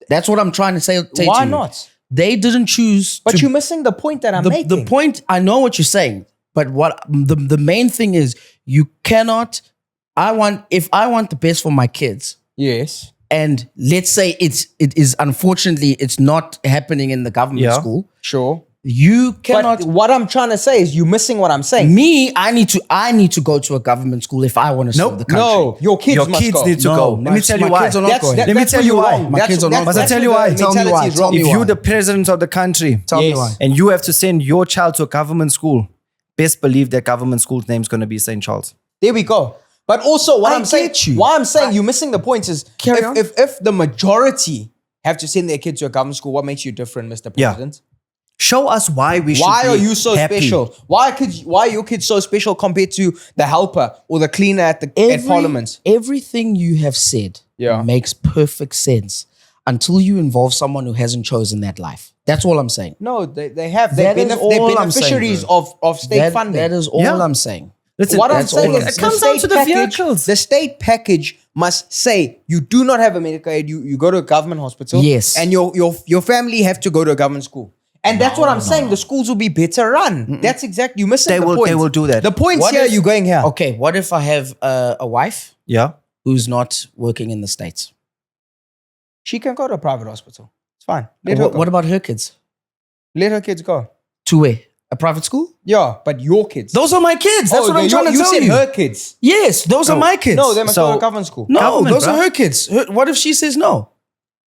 That's what I'm trying to say. Why to you. not? They didn't choose. But to, you're missing the point that I'm making. the point. I know what you're saying, but what the main thing is, you cannot. If I want the best for my kids, Yes. and let's say it is unfortunately it's not happening in the government Yeah. school. Sure. You cannot. But what I'm trying to say is you're missing what I'm saying. Me, I need to go to a government school if I want to serve the country. No, your kids Your must kids go. need to No, go. my- Let me tell you my why. kids are not going. Let me that's tell where you you're why. wrong. My kids are not Must I that's tell you where why? the Tell me mentality why. is wrong. Tell me If why. you're the president of the country Tell me Yes. why. and you have to send your child to a government school, best believe that government school's name's going to be St. Charles. There we go. But also, what I I'm saying, get you. why I'm saying you're missing the point is Carry on. if the majority have to send their kids to a government school, what makes you different, Mr. Yeah. President? Show us why we should Why be are you so happy. special? Why are your kids so special compared to the helper or the cleaner at Parliament? Everything you have said Yeah. makes perfect sense until you involve someone who hasn't chosen that life. That's all I'm saying. No, they have. That They're is all I'm saying, beneficiaries bro. of state funding. That is all Yeah. I'm saying. Listen, What I'm that's saying all is I'm It comes down to the vehicles. The state package must say you do not have a medical aid. You go to a government hospital. Yes. And your family have to go to a government school. And that's what I'm saying. The schools will be better run. That's exactly you're missing They the will- point. they will do that. The point's What here. if- You're going here. Okay, what if I have a wife Yeah. who's not working in the States? She can go to a private hospital. It's fine. Let her What, go. what about her kids? Let her kids go. To where? A private school? Yeah, but your kids. Those are my kids. That's what I'm trying to you tell said you. her kids. Yes, those are my kids. No, they must So- go to a government school. No, Government, those bro. are her kids. What if she says no?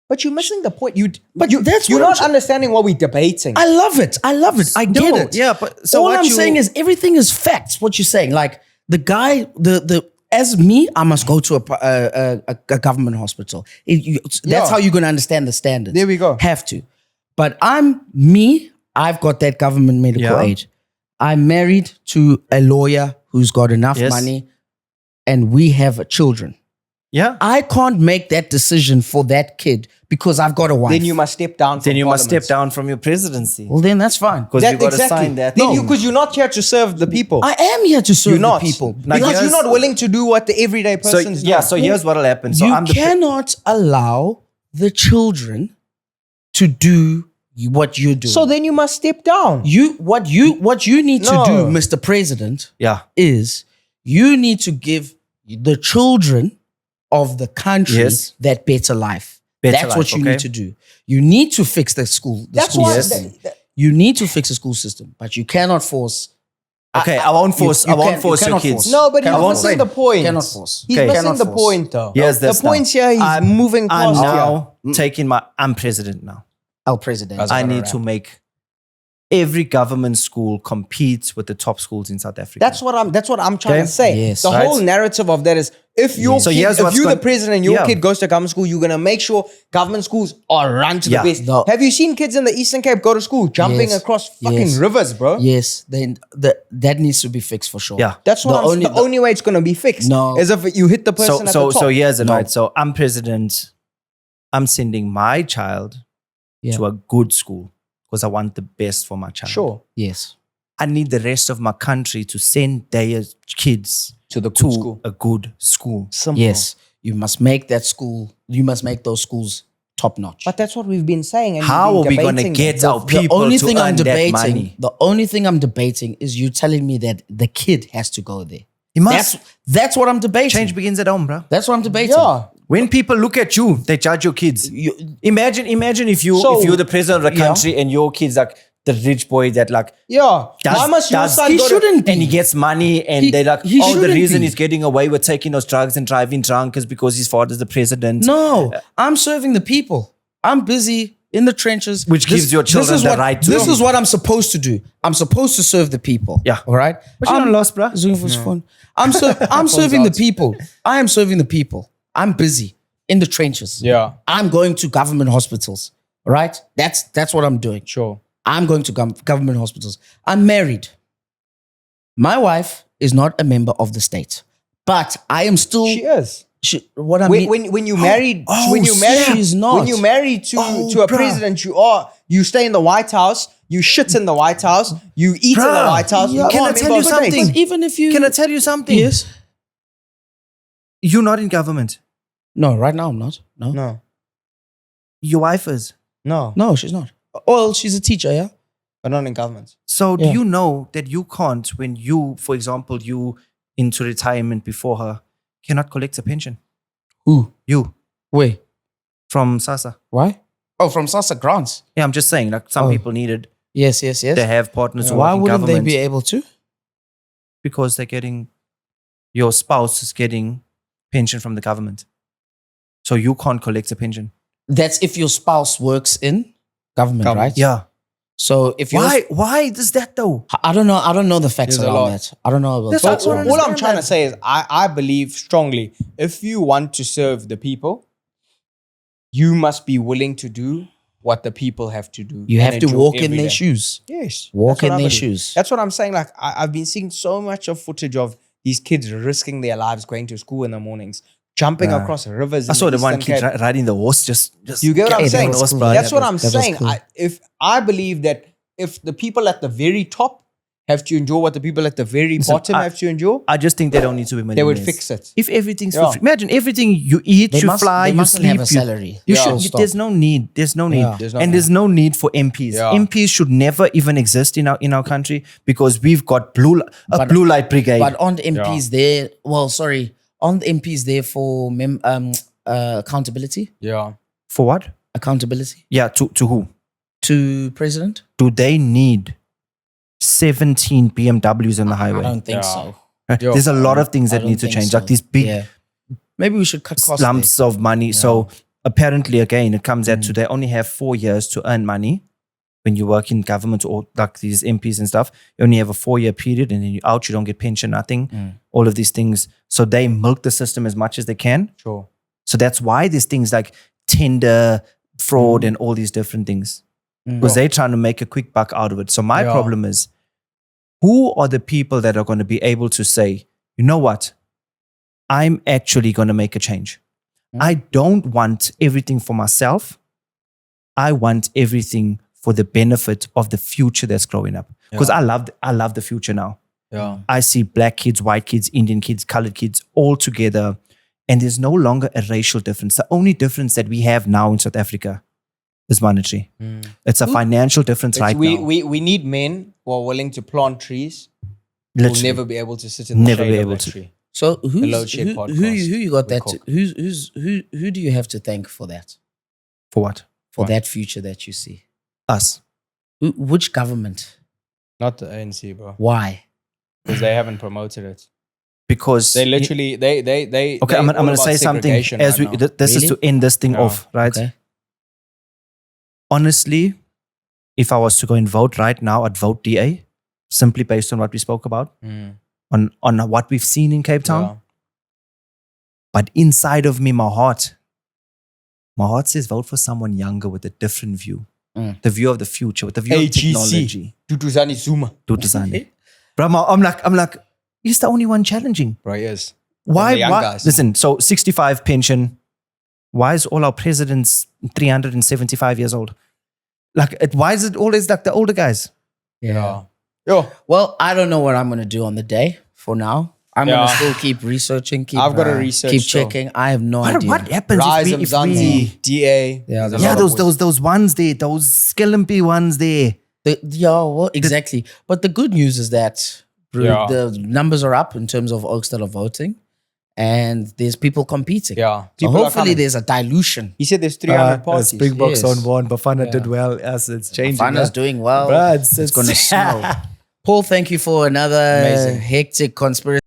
But you're missing the point. But that's you're what I'm not tr- understanding what we're debating. I love it. I love it. I get No, it. yeah, but so all what I'm you- saying is everything is facts. What you're saying, like the guy, as me, I must go to a government hospital. That's Yeah. how you're going to understand the standards. There we go. Have to. But I'm me. I've got that government medical Yeah. aid. I'm married to a lawyer who's got enough Yes. money, and we have children. Yeah. I can't make that decision for that kid because I've got a wife. Then you must step down. Then from you must step parliament. down from your presidency. Well, then that's fine. Because you got to sign that. Then because you're not here to serve the people. I am here to serve You're not the people. Now, because here's- you're not willing to do what the everyday So person's yeah, doing. so here's what'll happen. So You I'm the cannot allow the children to do what you're doing. So then you must step down. What you need to No. do, Mr. President, Yeah. is you need to give the children of the country Yes. that better life. Better That's life, what you okay. need to do. You need to fix the school. That's school why. system. You need to fix the school system, but you cannot force. Okay, I won't force. you I won't can't- force you your cannot kids. force. No, but he's Cannot missing force. the point. Cannot force. He's Okay. missing Cannot the force. point, though. Here's The this now. point here, he's moving I'm past now here. taking I'm president now. El President. I need to make every government school compete with the top schools in South Africa. That's what I'm trying Okay. to say. Yes. The Right. whole narrative of that is if your So kid, here's if what's you're the gon- president and your Yeah. kid goes to government school, you're gonna make sure government schools are run to Yeah. the best. No. Have you seen kids in the Eastern Cape go to school jumping Yes. across fucking Yes. rivers, bro? Yes, then that needs to be fixed for sure. Yeah. That's what the only way it's gonna be fixed. No. Is if you hit the person at the top. So here's it, No. right? So I'm president. I'm sending my child Yeah. to a good school because I want the best for my child. Sure. Yes. I need the rest of my country to send their kids To the to good school. a good school. Simple. Yes. You must make that school. You must make those schools top notch. But that's what we've been saying. And How we've are been we going to debating get that. our people only to thing earn I'm that debating, money? the only thing I'm debating is you telling me that the kid has to go there. It must. That's what I'm debating. Change begins at home, bro. That's what I'm debating. Yeah. When people look at you, they judge your kids. Imagine if So- you're the president of the Yeah. country and your kid's like the rich boy that like Yeah. Why must your son he go to... shouldn't be. and he gets money and they're like, he oh, the shouldn't reason be. he's getting away with taking those drugs and driving drunk is because his father's the president. No, I'm serving the people. I'm busy in the trenches. Which gives your children is the what- right to- This is what I'm supposed to do. I'm supposed to serve the people. Yeah. All right. But you're I'm not lost, bruh. Zoom for fun. I'm serving the people. I am serving the people. I'm busy in the trenches. Yeah. I'm going to government hospitals. All right. That's what I'm doing. Sure. I'm going to government hospitals. I'm married. My wife is not a member of the state, but I am still. She is. What I mean. When you married, Oh, when you married, she's not. when you married to a bruh. president, you stay in the White House, you shit in the White House, you eat in the Bruh, White House. yeah, you can are I a tell member you of the something? state. But even if you Can I tell you something? Yes. You're not in government. No, right now I'm not. No. No, Your wife is. no, No, she's not. Well, she's a teacher, yeah. but not in government. So do Yeah. you know that you can't, when you, for example, you into retirement before her, cannot collect a pension? Who? You Wait. from SASA. Why? Oh, from Sasa Grants. Yeah, I'm just saying, like some Oh. people need it. Yes, yes, yes. They have partners who Why work in wouldn't they government be able to? because they're getting, your spouse is getting pension from the government. So you can't collect a pension. That's if your spouse works in government, right? Yeah. So if you Why is that though? I don't know. I don't know the facts There's a around lot. that. I don't know about That's the what- facts All, around what all that. I'm understand trying to say is I believe strongly if you want to serve the people, you must be willing to do what the people have to do. You and have to enjoy walk in every their day. shoes. Yes. Walk that's what in I their believe. shoes. That's what I'm saying. Like I've been seeing so much of footage of these kids risking their lives going to school in the mornings, jumping across rivers. I in saw the one Eastern kid Cape. riding the horse. Just You get what I'm Hey, that saying? was cool. That's what That I'm was saying. cool. If I believe that if the people at the very top have to endure what the people at the very Listen, bottom have to endure, I just think they don't need to be millionaires. they would fix it. If everything's Yeah. for free. Imagine everything you eat, They you must- fly, they you mustn't sleep. have a salary. You Yeah. should. Full stop. There's no need. There's no need. Yeah. There's no and need. there's no need for MPs. Yeah. MPs should never even exist in our country because we've got blue light brigade. But aren't MPs there? Well, sorry, aren't MPs there for accountability? Yeah. For what? Accountability Yeah. To who? to president? Do they need 17 BMWs on the highway? I don't think Yeah. so. Right? Yo, There's a lot of things I that don't need to think change. so. Like these big Yeah. Maybe we should cut costs. lumps of money. So apparently, again, it comes out to they only have 4 years to earn money. When you work in government or like these MPs and stuff, you only have a 4-year period and then you're out, you don't get pension, nothing. All of these things. So they milk the system as much as they can. Sure. So that's why there's things like tender, fraud, and all these different things. Because they're trying to make a quick buck out of it. So my Yeah. problem is, who are the people that are going to be able to say, you know what? I'm actually going to make a change. I don't want everything for myself. I want everything for the benefit of the future that's growing up. Because I love the future now. Yeah. I see black kids, white kids, Indian kids, colored kids all together. And there's no longer a racial difference. The only difference that we have now in South Africa is monetary. It's a financial difference right now. We need men who are willing to plant trees. We'll Literally. never be able to sit in the Never shade be of able that to. tree. So The Load Shed who podcast you got with that? Cook. Who do you have to thank for that? For what? For What? that future that you see? Us. Which government? Not the ANC, bro. Why? Because they haven't promoted it. Because They literally, they. Okay, I'm going to say something as we. This is Really? to end this thing Yeah. off, right? Okay. Honestly, if I was to go and vote right now, I'd vote DA simply based on what we spoke about, on what we've seen in Cape Town. But inside of me, my heart says vote for someone younger with a different view, the view of the future, with the view of technology. Tutuzani Zuma. Tutuzane. Bro, I'm like, he's the only one challenging. Bro, yes. Why? the young Why? guys. Listen, so 65 pension. Why is all our presidents 375 years old? Why is it always like the older guys? Yeah. Yo, Well, I don't know what I'm going to do on the day for now. I'm going to still keep researching. I've got to research Keep still. checking. I have no idea. What happens Rise if of we, Zanzi, DA. Yeah, There's a yeah, lot of those ones there, those skeleton ones there. Well, exactly. But the good news is that Yeah. the numbers are up in terms of oaks that are voting, and there's people competing. Yeah. So People are hopefully coming. there's a dilution. He said there's 300 parties. Springboks Yes. on one, Bafana did well. Yes, it's changing. Fana's doing well. Bruh, it's going to snow. Paul, thank you for another Amazing. hectic conspiracy.